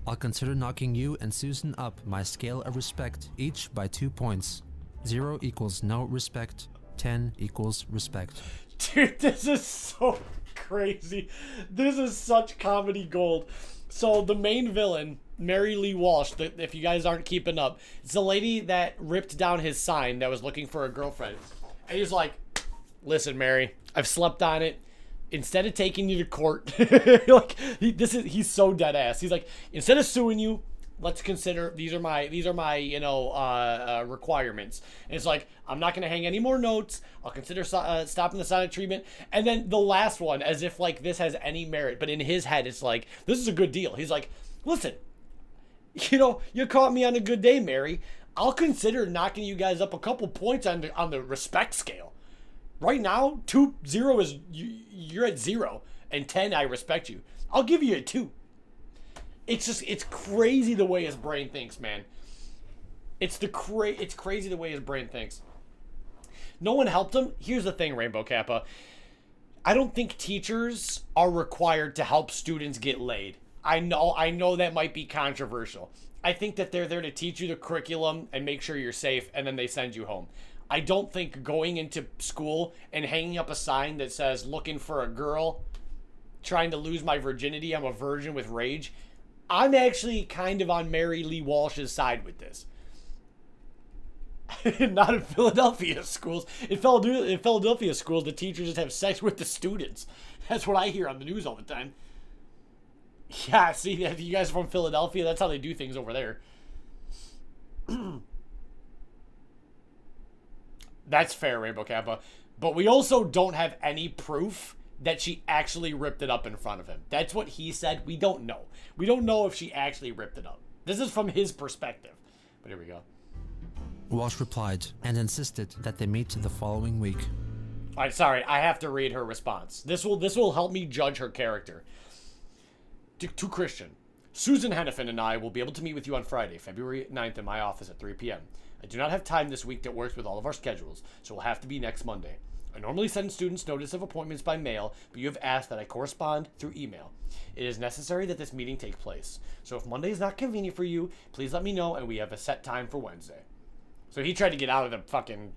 I'll consider knocking you and Susan up my scale of respect, each by 2 points. 0 equals no respect, 10 equals respect. Dude, this is so crazy. This is such comedy gold. So the main villain, Mary Lee Walsh, if you guys aren't keeping up, it's the lady that ripped down his sign that was looking for a girlfriend. And he's like, listen, Mary, I've slept on it. Instead of taking you to court, like he's so dead ass. He's like, instead of suing you, let's consider these are my requirements. And it's like, I'm not gonna hang any more notes. I'll consider stopping the sonic treatment. And then the last one, as if like this has any merit, but in his head it's like, this is a good deal. He's like, listen, you caught me on a good day, Mary. I'll consider knocking you guys up a couple points on the respect scale. Right now, 0 is you're at 0, and 10 I respect you. I'll give you a 2. It's crazy the way his brain thinks, man. It's crazy the way his brain thinks. No one helped him. Here's the thing, Rainbow Kappa. I don't think teachers are required to help students get laid. I know that might be controversial. I think that they're there to teach you the curriculum and make sure you're safe, and then they send you home. I don't think going into school and hanging up a sign that says, looking for a girl, trying to lose my virginity, I'm a virgin with rage. I'm actually kind of on Mary Lee Walsh's side with this. Not in Philadelphia schools. In Philadelphia schools, the teachers just have sex with the students. That's what I hear on the news all the time. Yeah, see, you guys are from Philadelphia, that's how they do things over there. That's fair, Rainbow Kappa. But we also don't have any proof that she actually ripped it up in front of him. That's what he said. We don't know. We don't know if she actually ripped it up. This is from his perspective. But here we go. Walsh replied and insisted that they meet the following week. All right, sorry, I have to read her response. This will help me judge her character. To Christian, Susan Hennepin and I will be able to meet with you on Friday, February 9th in my office at 3 p.m. I do not have time this week that works with all of our schedules, so it'll have to be next Monday. I normally send students notice of appointments by mail, but you have asked that I correspond through email. It is necessary that this meeting take place, so if Monday is not convenient for you, please let me know and we have a set time for Wednesday. So he tried to get out of the fucking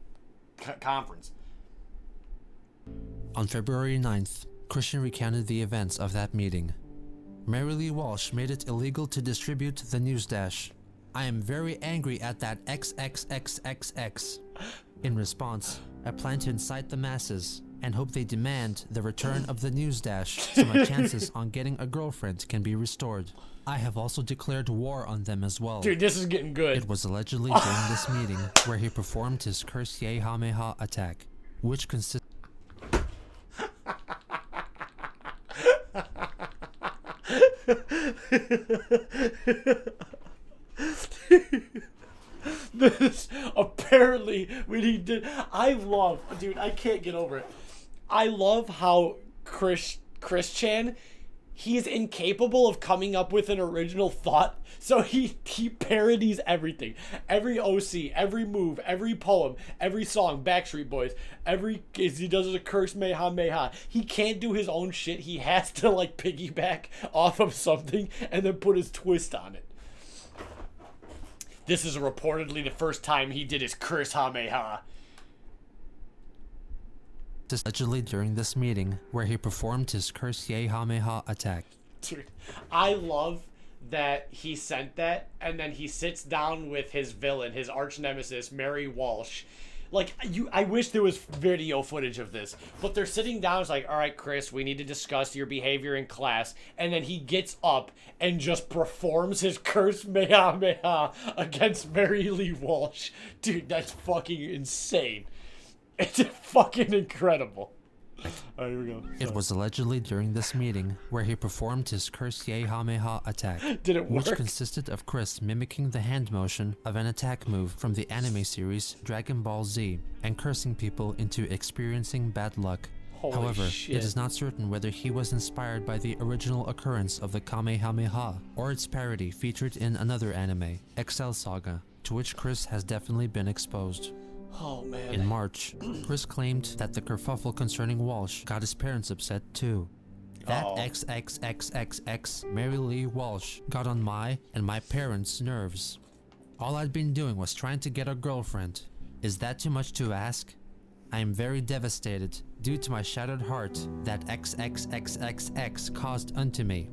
conference. On February 9th, Christian recounted the events of that meeting. Mary Lee Walsh made it illegal to distribute the news dash. I am very angry at that XXXXX. In response, I plan to incite the masses and hope they demand the return of the news dash so my chances on getting a girlfriend can be restored. I have also declared war on them as well. Dude, this is getting good. It was allegedly during this meeting where he performed his curse Kamehameha attack, which consisted This apparently when he did, dude, I can't get over it. I love how Chris Chan, he's incapable of coming up with an original thought, so he parodies everything. Every OC, every move, every poem, every song, Backstreet Boys, he does a curse Meha. He can't do his own shit. He has to like piggyback off of something and then put his twist on it. This is reportedly the first time he did his curse Hameha. allegedly during this meeting where he performed his curse Kamehameha attack. Dude, I love that he sent that and then he sits down with his villain, his arch nemesis, Mary Walsh. Like, I wish there was video footage of this, but they're sitting down. It's like, all right, Chris, we need to discuss your behavior in class. And then he gets up and just performs his curse Meha against Mary Lee Walsh. Dude, that's fucking insane. It's fucking incredible. All right, here we go. It was allegedly during this meeting where he performed his curse Kamehameha attack. Did it work? Which consisted of Chris mimicking the hand motion of an attack move from the anime series Dragon Ball Z and cursing people into experiencing bad luck. Holy However, shit. it is not certain whether he was inspired by the original occurrence of the Kamehameha or its parody featured in another anime, Excel Saga, to which Chris has definitely been exposed. Oh, man. In March, Chris claimed that the kerfuffle concerning Walsh got his parents upset too. That XXXXX Mary Lee Walsh got on my and my parents' nerves. All I'd been doing was trying to get a girlfriend. Is that too much to ask? I am very devastated due to my shattered heart that XXXXX caused unto me.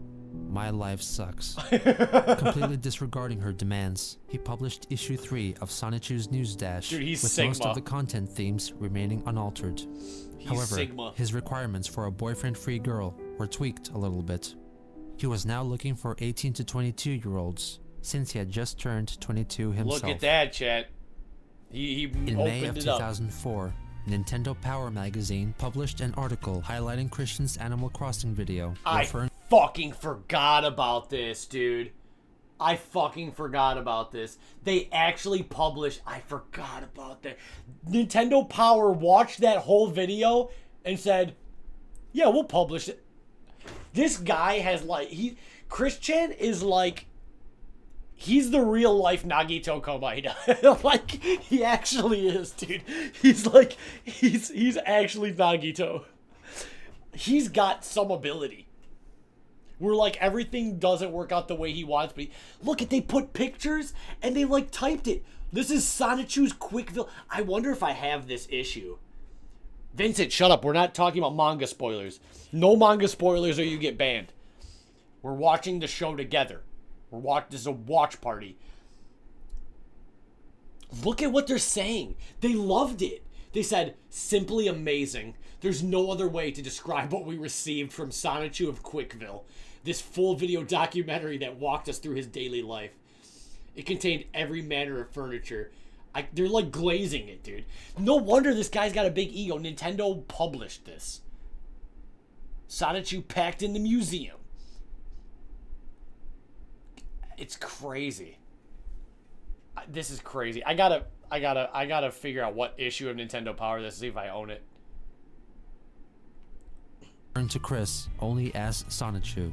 My life sucks. Completely disregarding her demands, he published issue 3 of Sonichu's News Dash, Dude, he's with Sigma. most of the content themes remaining unaltered. However, Sigma. his requirements for a boyfriend-free girl were tweaked a little bit. He was now looking for 18 to 22-year-olds, since he had just turned 22 himself. Look at that, chat. He In opened May of it up. 2004, Nintendo Power magazine published an article highlighting Christian's Animal Crossing video, I fucking forgot about this, dude. I fucking forgot about this. They actually published... I forgot about that. Nintendo Power watched that whole video and said, yeah, we'll publish it. This guy has like... Christian is like... He's the real life Nagito Komaeda. Like, he actually is, dude. He's like... He's actually Nagito. He's got some ability. Where, like, everything doesn't work out the way he wants, but look at, they put pictures, and they, like, typed it. This is Sonichu's Quickville. I wonder if I have this issue. Vincent, shut up. We're not talking about manga spoilers. No manga spoilers or you get banned. We're watching the show together. This is a watch party. Look at what they're saying. They loved it. They said, simply amazing. There's no other way to describe what we received from Sonichu of Quickville. This full video documentary that walked us through his daily life. It contained every manner of furniture. They're like glazing it, dude. No wonder this guy's got a big ego. Nintendo published this. Sonichu packed in the museum. It's crazy. This is crazy. I gotta figure out what issue of Nintendo Power this is, see if I own it. Turn to Chris only as Sonichu.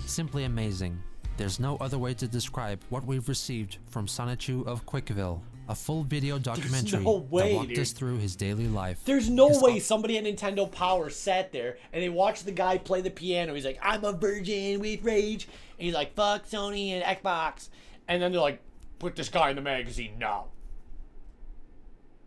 Simply amazing. There's no other way to describe what we've received from Sonichu of Quickville. A full video documentary no way, that walked dude. us through his daily life. There's no way somebody at Nintendo Power sat there and they watched the guy play the piano. He's like, I'm a virgin with rage. And he's like, fuck Sony and Xbox. And then they're like, put this guy in the magazine now.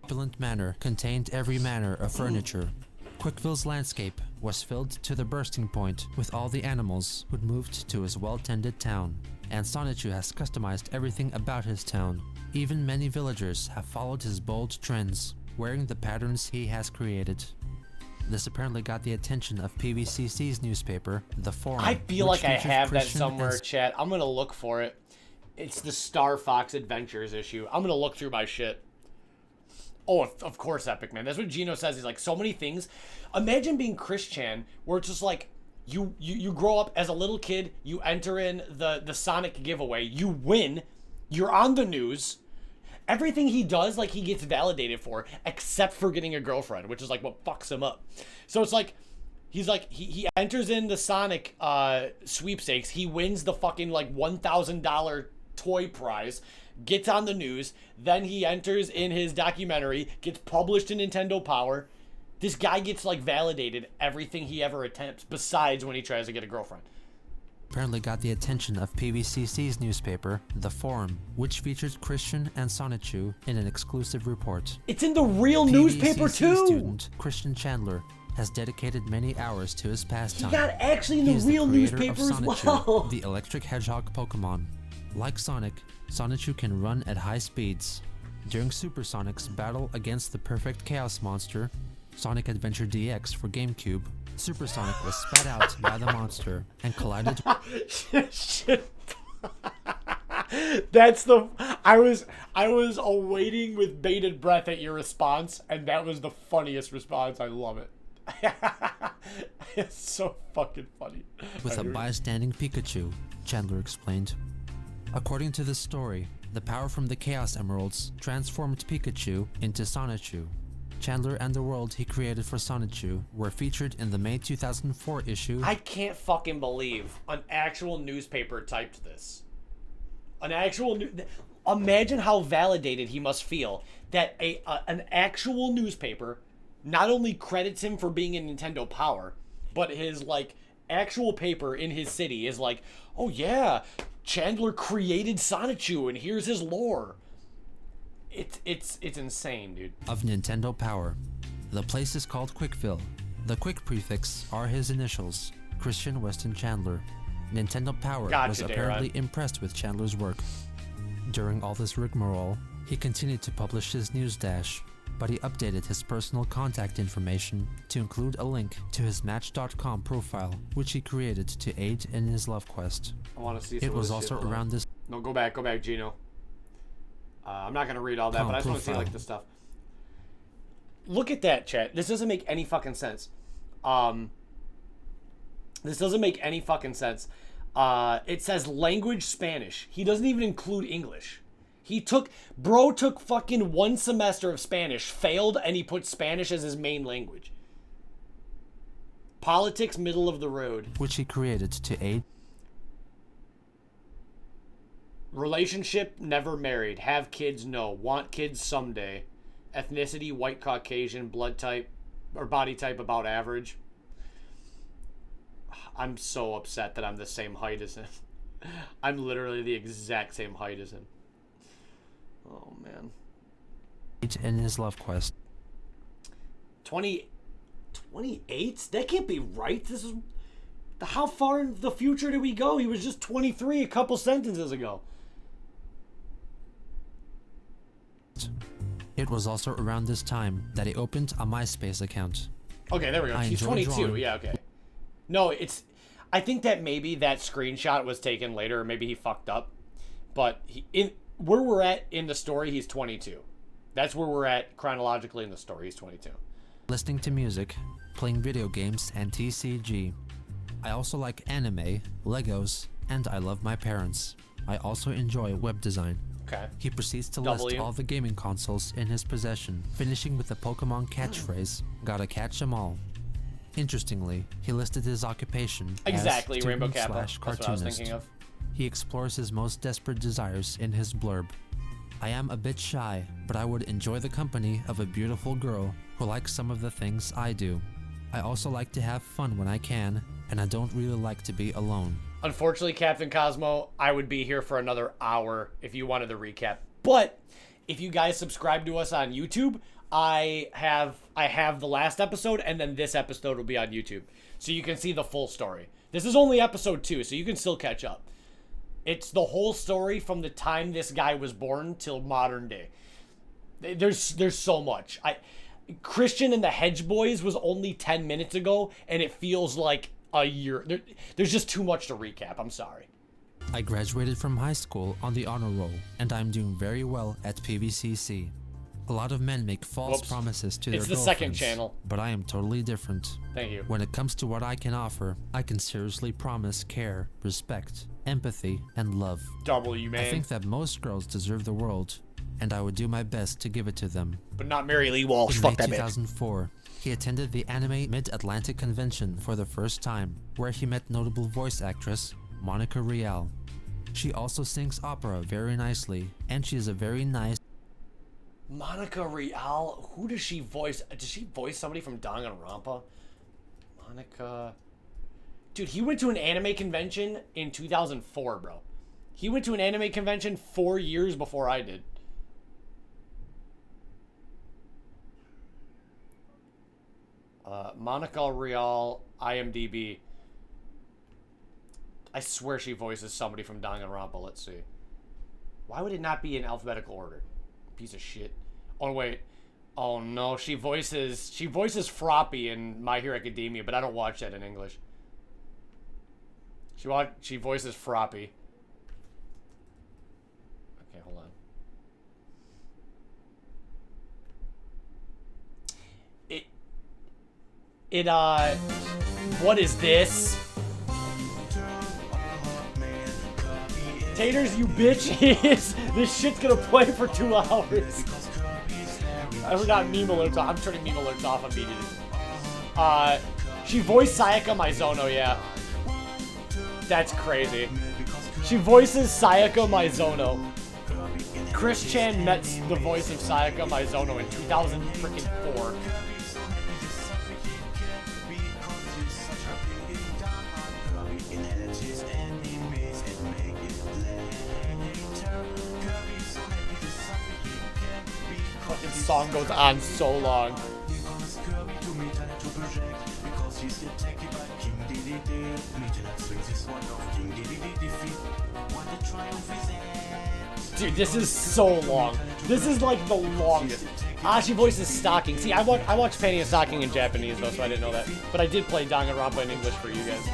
Opulent manor contained every manner of furniture. Quickville's landscape was filled to the bursting point with all the animals who'd moved to his well-tended town. And Sonichu has customized everything about his town. Even many villagers have followed his bold trends, wearing the patterns he has created. This apparently got the attention of PVCC's newspaper, The Forum. I feel like I have that Christian somewhere, and chat. I'm gonna look for it. It's the Star Fox Adventures issue. I'm gonna look through my shit. Oh, of course, Epic, man. That's what Gino says. He's like, so many things. Imagine being Christian, where it's just like, you grow up as a little kid, you enter in the Sonic giveaway, you win, you're on the news. Everything he does, like, he gets validated for, except for getting a girlfriend, which is like what fucks him up. So it's like, he's like, he enters in the Sonic sweepstakes, he wins the fucking like $1,000 toy prize, gets on the news, then he enters in his documentary, gets published in Nintendo Power. This guy gets like validated everything he ever attempts, besides when he tries to get a girlfriend. apparently got the attention of PVCC's newspaper, The Forum, which featured Christian and Sonichu in an exclusive report. It's in the real newspaper PVCC too! student Christian Chandler has dedicated many hours to his pastime. He got actually in He the is real creator of newspaper as Sonichu, well. the electric hedgehog Pokemon. Like Sonic, Sonichu can run at high speeds. During Super Sonic's battle against the perfect Chaos Monster, Sonic Adventure DX for GameCube, Super Sonic was spat out by the monster and collided. Shit. That's the. I was awaiting with bated breath at your response, and that was the funniest response. I love it. It's so fucking funny. With a bystanding Pikachu, Chandler explained. According to this story, the power from the Chaos Emeralds transformed Pikachu into Sonichu. Chandler and the world he created for Sonichu were featured in the May 2004 issue. I can't fucking believe an actual newspaper typed this. An actual imagine how validated he must feel that an actual newspaper not only credits him for being in Nintendo Power, but his like actual paper in his city is like, oh yeah, Chandler created Sonichu and here's his lore. It's insane, dude. Of Nintendo Power. The place is called Quickville. The Quick prefix are his initials, Christian Weston Chandler. Nintendo Power was apparently impressed with Chandler's work. During all this rigmarole, he continued to publish his news dash, but he updated his personal contact information to include a link to his Match.com profile, which he created to aid in his love quest. I want to see. It was also around this. No, go back, Gino. I'm not gonna read all that, but I just want to see like the stuff. Look at that, chat. This doesn't make any fucking sense. This doesn't make any fucking sense. It says language Spanish. He doesn't even include English. Bro took fucking 1 semester of Spanish, failed, and he put Spanish as his main language. Politics, middle of the road. Which he created to aid. Relationship, never married. Have kids, no. Want kids someday. Ethnicity, white Caucasian. Blood type, or body type, about average. I'm so upset that I'm the same height as him. I'm literally the exact same height as him. Oh, man. In his love quest. 28? That can't be right. This is... How far in the future did we go? He was just 23 a couple sentences ago. It was also around this time that he opened a MySpace account. Okay, there we go. He's 22. Drawing. Yeah, okay. No, it's... I think that maybe that screenshot was taken later, or maybe he fucked up. But where we're at in the story, he's 22. That's where we're at chronologically in the story. He's 22. Listening to music, playing video games, and TCG. I also like anime, Legos, and I love my parents. I also enjoy web design. Okay. He proceeds to list all the gaming consoles in his possession, finishing with the Pokemon catchphrase, "Gotta catch 'em all." Interestingly, he listed his occupation exactly as Rainbow Kappa. That's cartoonist. what I was thinking of. He explores his most desperate desires in his blurb. I am a bit shy, but I would enjoy the company of a beautiful girl who likes some of the things I do. I also like to have fun when I can, and I don't really like to be alone. Unfortunately, Captain Cosmo, I would be here for another hour if you wanted the recap. But if you guys subscribe to us on YouTube, I have the last episode, and then this episode will be on YouTube. So you can see the full story. This is only episode 2, so you can still catch up. It's the whole story from the time this guy was born till modern day. There's so much. Christian and the Hedge Boys was only 10 minutes ago, and it feels like a year. There's just too much to recap. I'm sorry. I graduated from high school on the honor roll, and I'm doing very well at PVCC. A lot of men make false promises to their girlfriends. It's the second channel. But I am totally different. Thank you. When it comes to what I can offer, I can seriously promise care, respect, empathy, and love. W, man. I think that most girls deserve the world, and I would do my best to give it to them. But not Mary Lee Walsh. In Fuck that May bitch. 2004, he attended the Anime Mid-Atlantic Convention for the first time, where he met notable voice actress Monica Rial. She also sings opera very nicely, and she is a very nice... Monica Rial? Who does she voice? Does she voice somebody from Danganronpa? Monica... Dude, he went to an anime convention in 2004, bro. He went to an anime convention 4 years before I did. Monica Rial, IMDb. I swear she voices somebody from Danganronpa. Let's see. Why would it not be in alphabetical order? Piece of shit. Oh, wait. Oh, no. She voices Froppy in My Hero Academia, but I don't watch that in English. She voices Froppy. Okay, hold on. What is this? Taters, you bitches! This shit's gonna play for 2 hours. I forgot meme alerts off. I'm turning meme alerts off immediately. She voiced Sayaka Mizono, yeah. That's crazy. She voices Sayaka Mizono. Chris Chan met the voice of Sayaka Mizono in 2004. Fucking song goes on so long. Dude, this is so long. This is like the longest. She voices Stocking. See, I watched Panty and Stocking in Japanese, though, so I didn't know that. But I did play Danganronpa in English for you guys.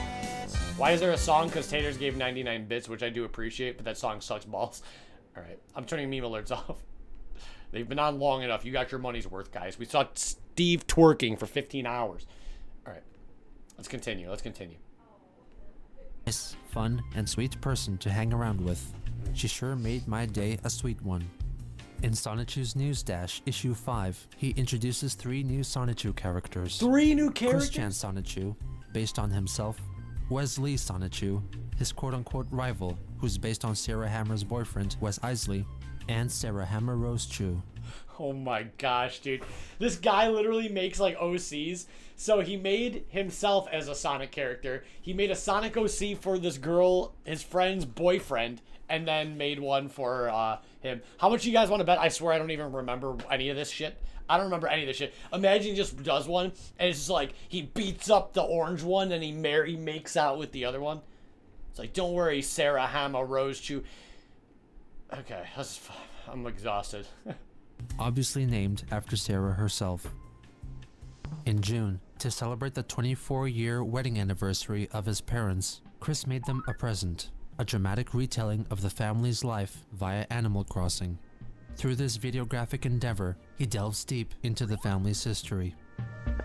Why is there a song? Because Taters gave 99 bits, which I do appreciate, but that song sucks balls. Alright, I'm turning meme alerts off. They've been on long enough. You got your money's worth, guys. We saw Steve twerking for 15 hours. Alright, let's continue. Nice, fun, and sweet person to hang around with. She sure made my day a sweet one. In Sonichu's News Dash, issue 5, he introduces 3 new Sonichu characters. 3 new characters? Christian Sonichu, based on himself. Wesley Sonichu, his quote-unquote rival, who's based on Sarah Hammer's boyfriend, Wes Isley. And Sarah Hammer Rose Chu. Oh my gosh, dude. This guy literally makes like OCs. So he made himself as a Sonic character. He made a Sonic OC for this girl, his friend's boyfriend, and then made one for him. How much you guys want to bet? I swear I don't even remember any of this shit. I don't remember any of this shit. Imagine he just does one, and it's just like he beats up the orange one, and he makes out with the other one. It's like, don't worry, Sarah Hammer Rose Chu. Okay, I'm exhausted. Obviously named after Sarah herself. In June, to celebrate the 24-year wedding anniversary of his parents, Chris made them a present, a dramatic retelling of the family's life via Animal Crossing. Through this videographic endeavor, he delves deep into the family's history.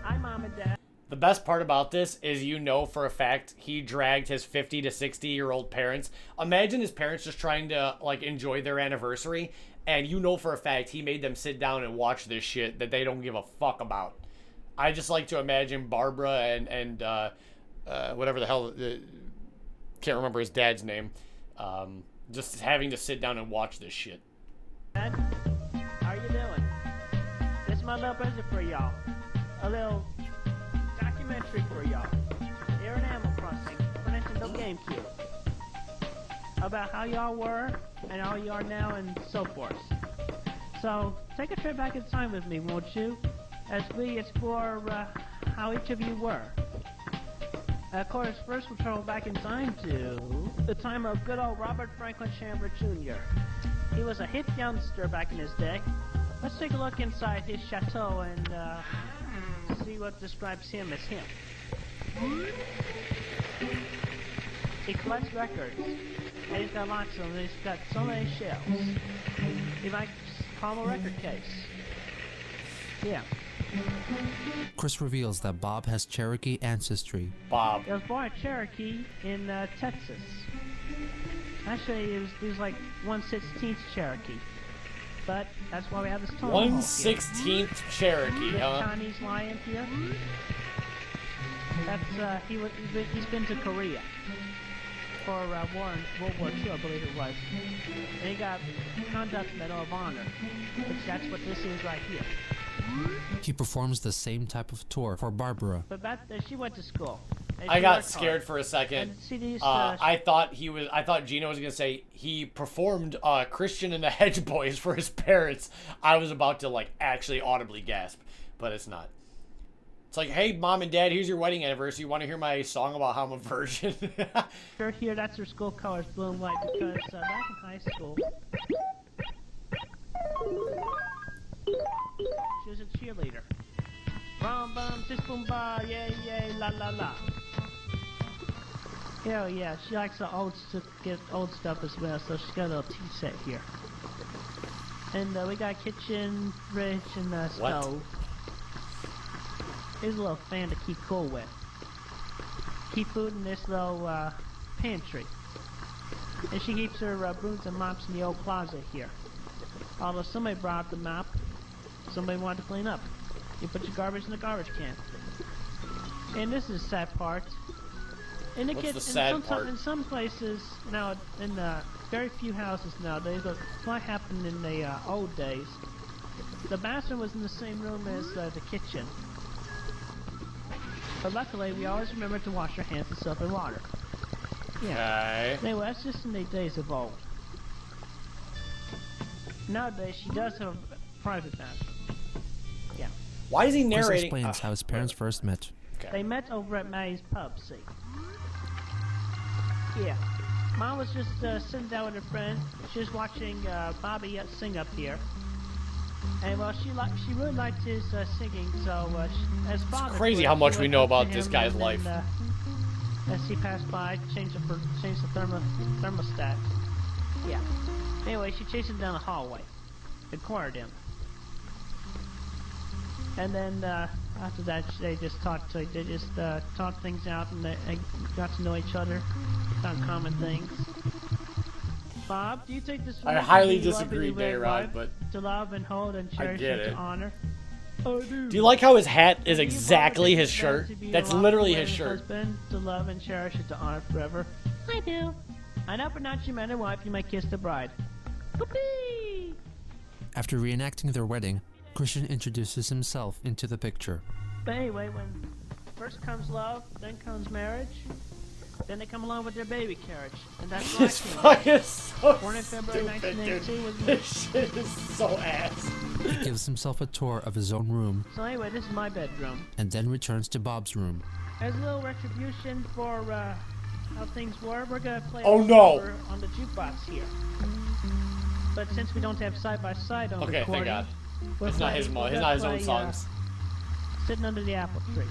Hi, Mom and Dad. The best part about this is, you know for a fact he dragged his 50 to 60-year-old parents. Imagine his parents just trying to like enjoy their anniversary, and you know for a fact he made them sit down and watch this shit that they don't give a fuck about. I just like to imagine Barbara and whatever the hell, can't remember his dad's name, just having to sit down and watch this shit. Dad, how you doing? This is my little present for y'all. A little documentary for y'all. Here in Animal Crossing, for Nintendo GameCube. About how y'all were and how you are now and so forth. So, take a trip back in time with me, won't you? As we explore how each of you were. Of course, first we'll travel back in time to the time of good old Robert Franklin Chandler Jr. He was a hip youngster back in his day. Let's take a look inside his chateau and see what describes him as him. He collects records, and he's got lots of them. He's got so many shelves. He might call him a record case. Yeah. Chris reveals that Bob has Cherokee ancestry. Bob. He was born in Cherokee in Texas. Actually, he was like 1/16 Cherokee. But that's why we have this tomahawk 1/16 Cherokee, here. huh? Chinese lion here. That's he's been to Korea for World War II, I believe it was. And he got Conduct Medal of Honor, which that's what this is right here. He performs the same type of tour for Barbara. But she went to school. And I she got worked scared hard. for a second. And see these, I thought Gino was gonna say he performed Christian and the Hedge Boys for his parents. I was about to like actually audibly gasp, but it's not. It's like, hey, Mom and Dad, here's your wedding anniversary. You want to hear my song about how I'm a virgin? Here, that's her school colors, blue and white, because back in high school, she was a cheerleader. Bum bum, sis boom ba, yay yay, la la la. Hell yeah, she likes the get old stuff as well, so she's got a little tea set here. And we got a kitchen, fridge, and a stove. Here's a little fan to keep cool with. Keep food in this little pantry. And she keeps her brooms and mops in the old closet here. Although somebody brought up the mop, somebody wanted to clean up. You put your garbage in the garbage can. And this is the sad part. And it What's gets the sad part? In some places now, in very few houses nowadays, but what happened in the old days, the bathroom was in the same room as the kitchen. But luckily, we always remember to wash our hands with soap and water. Yeah. Okay. Anyway, that's just in the days of old. Nowadays, she does have a private bathroom. Yeah. Why is he Chris narrating? explains how his parents first met. Okay. They met over at Maddie's pub, see. Yeah. Mom was just sitting down with her friend. She was watching Bobby sing up here. And well, she really liked his singing, so as father, crazy to how it, much she we went know up to about this him guy's and life. then, as he passed by, changed the thermostat. Yeah. Anyway, she chased him down the hallway and cornered him. And then after that, they just talked. They just talked things out, and they got to know each other, found common things. Bob, do you take this? I woman highly to be disagree, loving the red Dayrod, life, but to love and hold and cherish get and to it. honor. Oh, dude. Do you like how his hat is Do you, Bob, exactly take his this shirt? man to be That's your literally lawful his wedded shirt. Husband, to love and cherish and to honor forever. I do. I now pronounce you man and wife. You may kiss the bride. Whoopee! After reenacting their wedding, Christian introduces himself into the picture. But anyway, when first comes love, then comes marriage, then they come along with their baby carriage, and that's why I This came. fucking is so Born in February stupid, 1982 dude. was me. This shit is so ass. He gives himself a tour of his own room So anyway, this is my bedroom. and then returns to Bob's room. As a little retribution for how things were, we're gonna play Oh, a no. cover on the jukebox here. But since we don't have side by side on Okay, recording, thank God. we're It's not his playing- mo. we're It's gonna not his own play, songs. Sitting under the apple tree.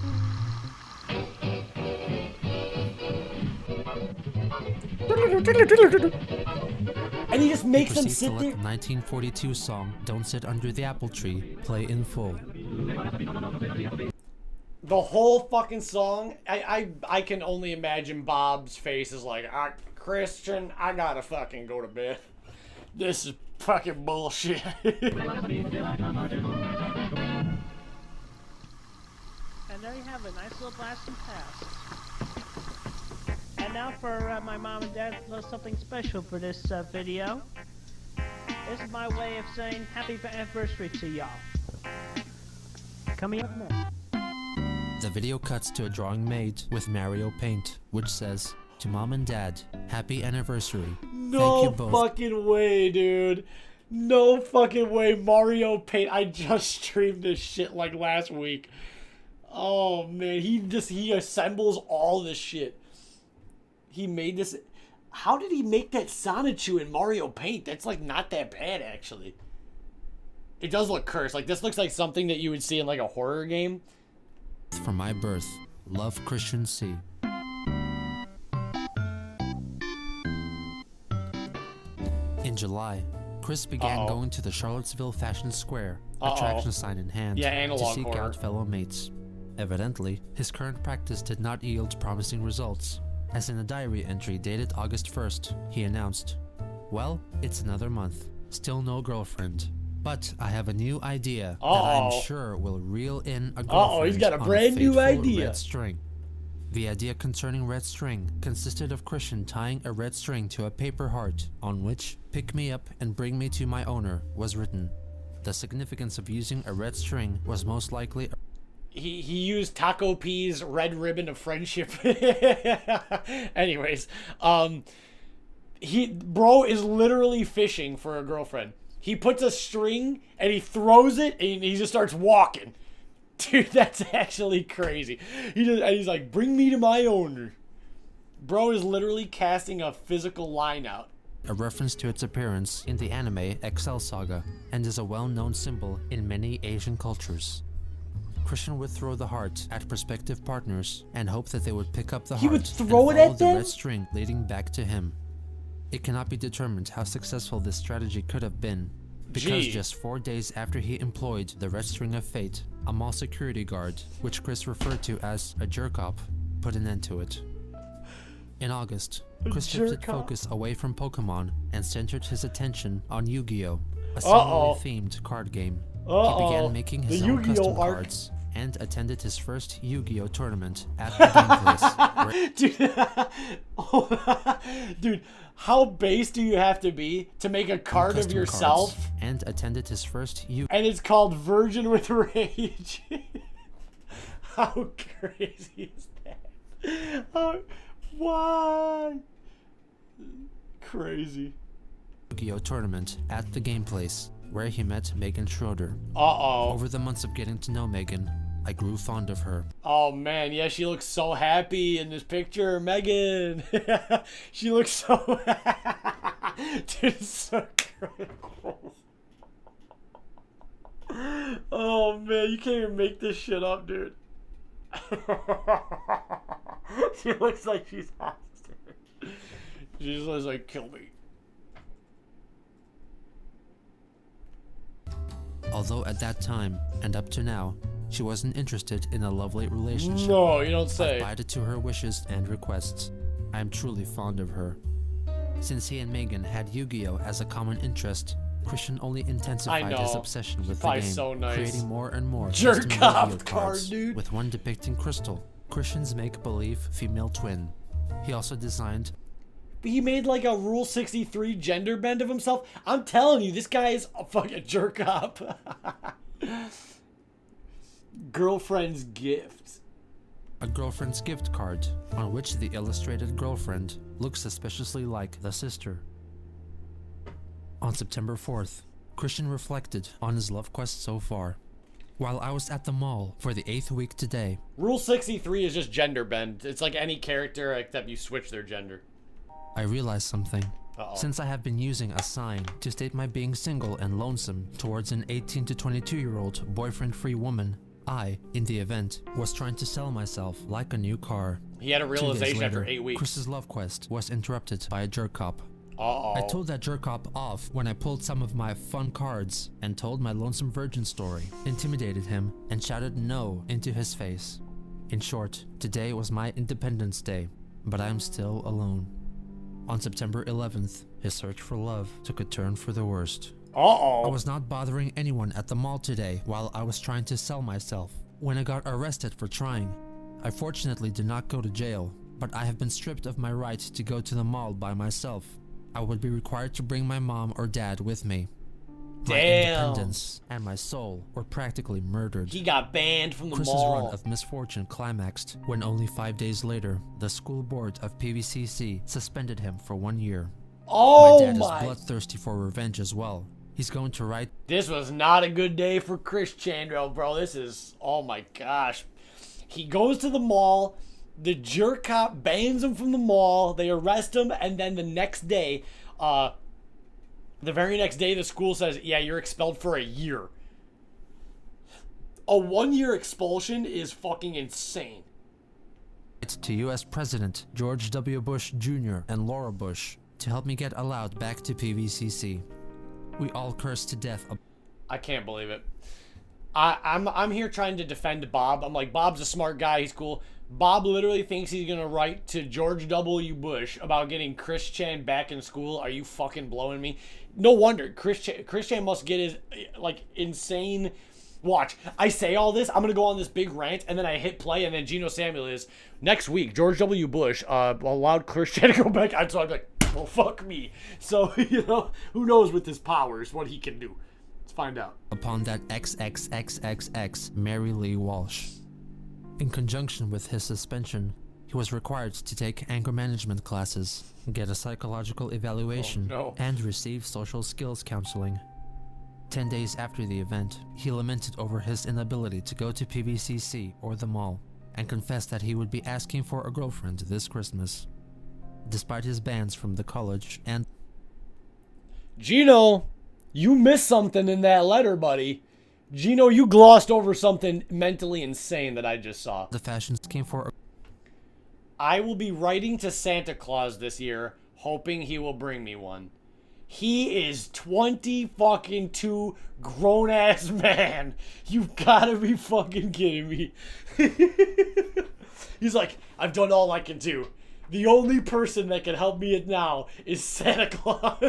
And he just He makes them proceeds to sit let there. the 1942 song Don't Sit Under the Apple Tree play in full. The whole fucking song. I can only imagine Bob's face is like, Christian, I gotta fucking go to bed. This is fucking bullshit. And there you have it, nice little blast from past. And now for my mom and dad, a little something special for this video. This is my way of saying happy anniversary to y'all. Coming up next. The video cuts to a drawing made with Mario paint, which says, "To Mom and Dad, happy anniversary. Thank you No both." fucking way, dude. No fucking way. Mario Paint. I just streamed this shit like last week. Oh man, he assembles all this shit. He made this. How did he make that Sonichu in Mario Paint? That's like not that bad actually. It does look cursed. Like this looks like something that you would see in like a horror game. For my birth, love, Christian C. In July, Chris began going to the Charlottesville Fashion Square, attraction sign in hand, Yeah, to analog seek horror. out fellow mates. Evidently, his current practice did not yield promising results, as in a diary entry dated August 1st, he announced, "Well, it's another month. Still no girlfriend. But I have a new idea that I'm sure will reel in a girlfriend he's got a on brand new fateful idea. red string." The idea concerning red string consisted of Christian tying a red string to a paper heart on which "Pick me up and bring me to my owner" was written. The significance of using a red string was most likely He used Taco P's red ribbon of friendship. Anyways, bro is literally fishing for a girlfriend. He puts a string and he throws it and he just starts walking. Dude, that's actually crazy. He's like, "Bring me to my owner." Bro is literally casting a physical line out. a reference to its appearance in the anime Excel Saga and is a well-known symbol in many Asian cultures. Christian would throw the heart at prospective partners and hope that they would pick up the He heart would throw and it follow at the them? red string leading back to him. It cannot be determined how successful this strategy could have been, because Gee. just 4 days after he employed the red string of fate, a mall security guard, which Chris referred to as a jerk-op, put an end to it. In August, Chris shifted jerk-op? focus away from Pokemon and centered his attention on Yu-Gi-Oh!, a Uh-oh. similarly themed card game. He Uh-oh. began making his The own Yu-Gi-Oh! custom arc. cards and attended his first Yu-Gi-Oh! Tournament at the game place, where Dude, how base do you have to be to make a card of custom yourself? cards, and attended his first And it's called Virgin with Rage. How crazy is that? Why? Crazy. Yu-Gi-Oh! Tournament at the game place, where he met Megan Schroeder. Uh-oh. Over the months of getting to know Megan, I grew fond of her. Oh, man. Yeah, she looks so happy in this picture. Megan. She looks so... Dude, it's so crazy. Oh man, you can't even make this shit up, dude. She looks like she's hostage. She just looks like, kill me. Although at that time, and up to now, she wasn't interested in a lovely relationship. No, you don't say. I've abided to her wishes and requests. I am truly fond of her. Since he and Megan had Yu-Gi-Oh! As a common interest, Christian only intensified his know. obsession with the Probably game, so nice. creating more and more Jerk custom off Yu-Gi-Oh! card, cards, dude. with one depicting Crystal, Christian's make-believe female twin. He also designed He made like a Rule 63 gender bend of himself. I'm telling you, this guy is a fucking jerk up. Girlfriend's gift. a girlfriend's gift card, on which the illustrated girlfriend looks suspiciously like the sister. On September 4th, Christian reflected on his love quest so far. While I was at the mall for the 8th week today, Rule 63 is just gender bend. It's like any character except you switch their gender. I realized something. Uh-oh. Since I have been using a sign to state my being single and lonesome towards an 18 to 22-year-old boyfriend-free woman, I, in the event, was trying to sell myself like a new car. He had a 2 days realization after later, 8 weeks. Chris's love quest was interrupted by a jerk cop. Uh-oh. I told that jerk cop off when I pulled some of my fun cards and told my lonesome virgin story, intimidated him, and shouted no into his face. In short, today was my Independence Day, but I am still alone. On September 11th, his search for love took a turn for the worst. I Uh-oh. was not bothering anyone at the mall today while I was trying to sell myself, when I got arrested for trying. I fortunately did not go to jail, but I have been stripped of my right to go to the mall by myself. I would be required to bring my mom or dad with me. My Damn. independence and my soul were practically murdered. He got banned from the Chris's mall. run of misfortune climaxed when only 5 days later, the school board of PVCC suspended him for 1 year. Oh My dad my. is bloodthirsty for revenge as well. He's going to write This was not a good day for Chris Chandro, bro. This is, oh my gosh. He goes to the mall. The jerk cop bans him from the mall. They arrest him. And then the next day, the very next day, the school says, yeah, you're expelled for a year. A 1-year expulsion is fucking insane. to U.S. President George W. Bush Jr. and Laura Bush to help me get allowed back to PVCC. We all cursed to death. I can't believe it. I'm here trying to defend Bob. I'm like, Bob's a smart guy. He's cool. Bob literally thinks he's going to write to George W. Bush about getting Chris Chan back in school. Are you fucking blowing me? No wonder. Chris Chan must get his, like, insane... Watch. I say all this. I'm going to go on this big rant, and then I hit play, and then Geno Samuel is, next week, George W. Bush allowed Chris Chan to go back. So I'm like, well, fuck me. So, you know, who knows with his powers what he can do. Let's find out. Upon that XXXXX Mary Lee Walsh. In conjunction with his suspension, he was required to take anger management classes, get a psychological evaluation, and receive social skills counseling. 10 days after the event, he lamented over his inability to go to PVCC or the mall, and confessed that he would be asking for a girlfriend this Christmas. Despite his bans from the college and Gino, you missed something in that letter, buddy. Gino, you glossed over something mentally insane that I just saw. the fashion scheme for I will be writing to Santa Claus this year, hoping he will bring me one. He is 20 fucking 2 grown ass man. You gotta be fucking kidding me. He's like, I've done all I can do. The only person that can help me now is Santa Claus.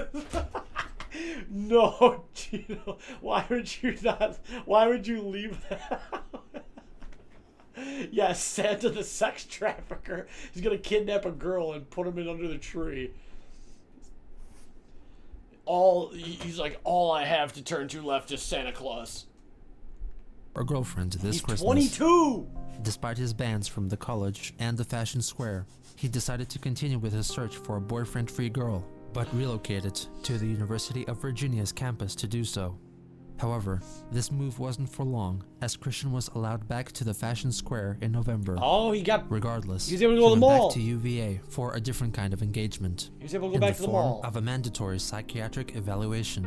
No, Gino. Why would you leave that out? Yes, Santa the sex trafficker. He's gonna kidnap a girl and put him in under the tree. He's like, all I have to turn to left is Santa Claus. a girlfriend this He's Christmas. 22! Despite his bans from the college and the fashion square, he decided to continue with his search for a boyfriend-free girl, but relocated to the University of Virginia's campus to do so. However, this move wasn't for long, as Christian was allowed back to the fashion square in November. Oh, he Regardless, was able to go he to the went mall. back to UVA for a different kind of engagement. He was able to go in back the to the form mall. of a mandatory psychiatric evaluation.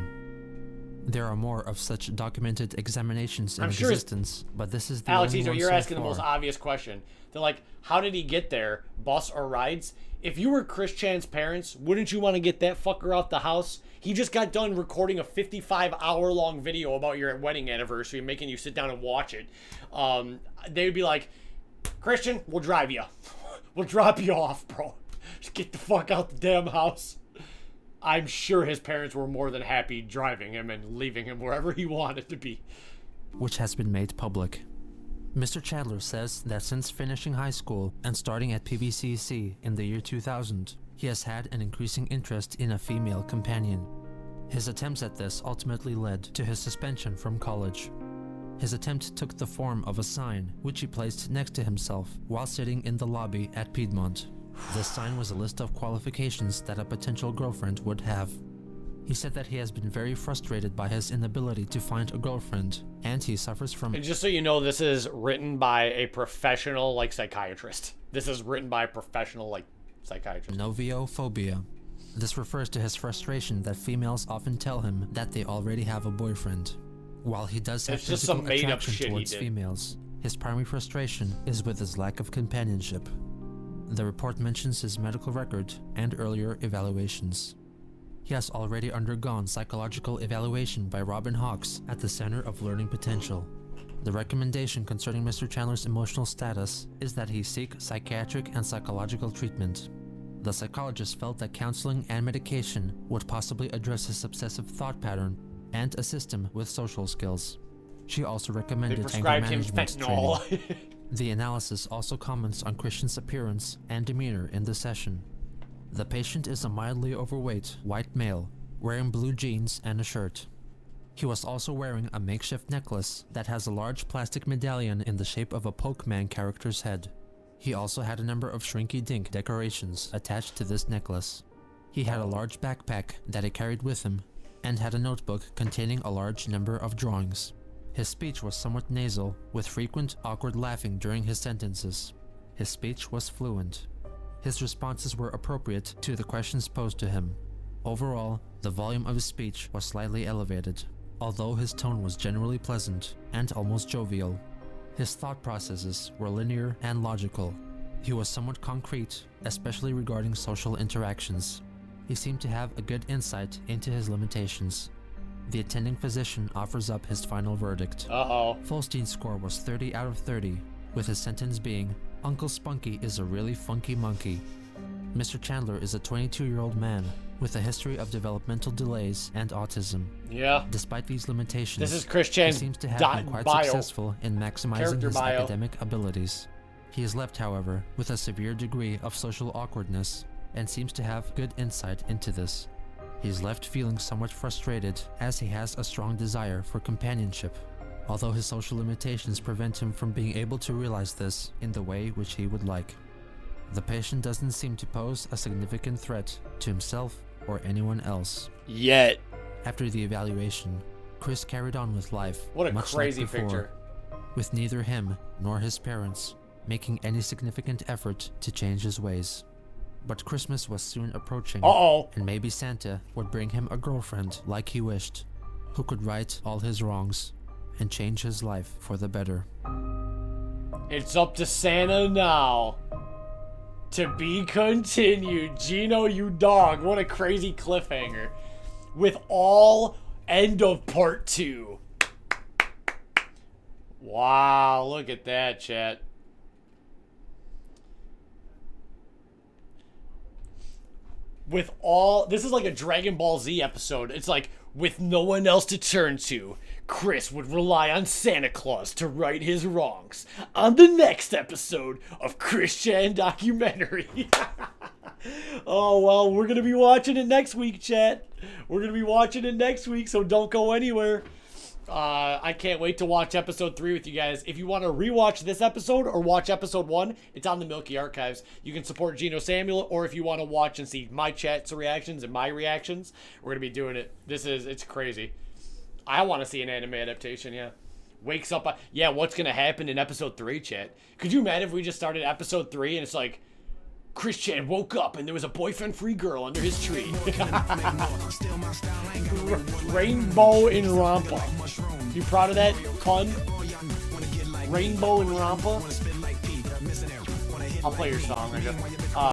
There are more of such documented examinations in I'm sure existence, but this is the Alex, only one you're so asking the most far. obvious question. They're like, how did he get there? Bus or rides? If you were Chris Chan's parents, wouldn't you want to get that fucker out the house? He just got done recording a 55-hour-long video about your wedding anniversary, making you sit down and watch it. They would be like, Christian, we'll drive you. We'll drop you off, bro. Just get the fuck out the damn house. I'm sure his parents were more than happy driving him and leaving him wherever he wanted to be. Which has been made public. Mr. Chandler says that since finishing high school and starting at PVCC in the year 2000, he has had an increasing interest in a female companion. His attempts at this ultimately led to his suspension from college. His attempt took the form of a sign which he placed next to himself while sitting in the lobby at Piedmont. This sign was a list of qualifications that a potential girlfriend would have. He said that he has been very frustrated by his inability to find a girlfriend, and he suffers from... And just so you know, this is written by a professional, psychiatrist. This is written by a professional, psychiatrist. noviophobia. This refers to his frustration that females often tell him that they already have a boyfriend. While he does have It's just physical some made-up attraction shit he towards did. females, his primary frustration is with his lack of companionship. The report mentions his medical record and earlier evaluations. He has already undergone psychological evaluation by Robin Hawks at the Center of Learning Potential. The recommendation concerning Mr. Chandler's emotional status is that he seek psychiatric and psychological treatment. The psychologist felt that counseling and medication would possibly address his obsessive thought pattern and assist him with social skills. She also They recommended anger prescribed him management training. fentanyl. The analysis also comments on Christian's appearance and demeanor in the session. The patient is a mildly overweight white male, wearing blue jeans and a shirt. He was also wearing a makeshift necklace that has a large plastic medallion in the shape of a Pokemon character's head. He also had a number of shrinky-dink decorations attached to this necklace. He had a large backpack that he carried with him, and had a notebook containing a large number of drawings. His speech was somewhat nasal, with frequent awkward laughing during his sentences. His speech was fluent. His responses were appropriate to the questions posed to him. Overall, the volume of his speech was slightly elevated, although his tone was generally pleasant and almost jovial. His thought processes were linear and logical. He was somewhat concrete, especially regarding social interactions. He seemed to have a good insight into his limitations. The attending physician offers up his final verdict. Uh-oh. Folstein's score was 30 out of 30, with his sentence being, "Uncle Spunky is a really funky monkey." Mr. Chandler is a 22-year-old man with a history of developmental delays and autism. Yeah. Despite these limitations, This is Chris he Chan's seems to have been quite bio. successful in maximizing Character his bio. academic abilities. He is left, however, with a severe degree of social awkwardness and seems to have good insight into this. He is left feeling somewhat frustrated as he has a strong desire for companionship, although his social limitations prevent him from being able to realize this in the way which he would like. The patient doesn't seem to pose a significant threat to himself or anyone else. Yet. After the evaluation, Chris carried on with life What a much crazy like before, picture. with neither him nor his parents making any significant effort to change his ways. But Christmas was soon approaching, Uh-oh. and maybe Santa would bring him a girlfriend like he wished, who could right all his wrongs and change his life for the better. It's up to Santa now. To be continued. Gino, you dog. What a crazy cliffhanger. With all end of part 2. Wow, look at that, chat. With all... This is like a Dragon Ball Z episode. It's like, with no one else to turn to, Chris would rely on Santa Claus to right his wrongs. On the next episode of Chris Chan Documentary. Oh, well, we're going to be watching it next week, chat. We're going to be watching it next week, so don't go anywhere. I can't wait to watch episode 3 with you guys. If you want to rewatch this episode or watch episode 1, it's on the Milky Archives. You can support Gino Samuel, or if you want to watch and see my chat's reactions and my reactions, we're going to be doing it. It's crazy. I want to see an anime adaptation, yeah. Wakes up, yeah, what's going to happen in episode 3, chat? Could you imagine if we just started episode 3 and it's like, Christian woke up and there was a boyfriend-free girl under his tree. Rainbow in Rampa. You proud of that, pun? Rainbow in Rampa? I'll play your song, I guess.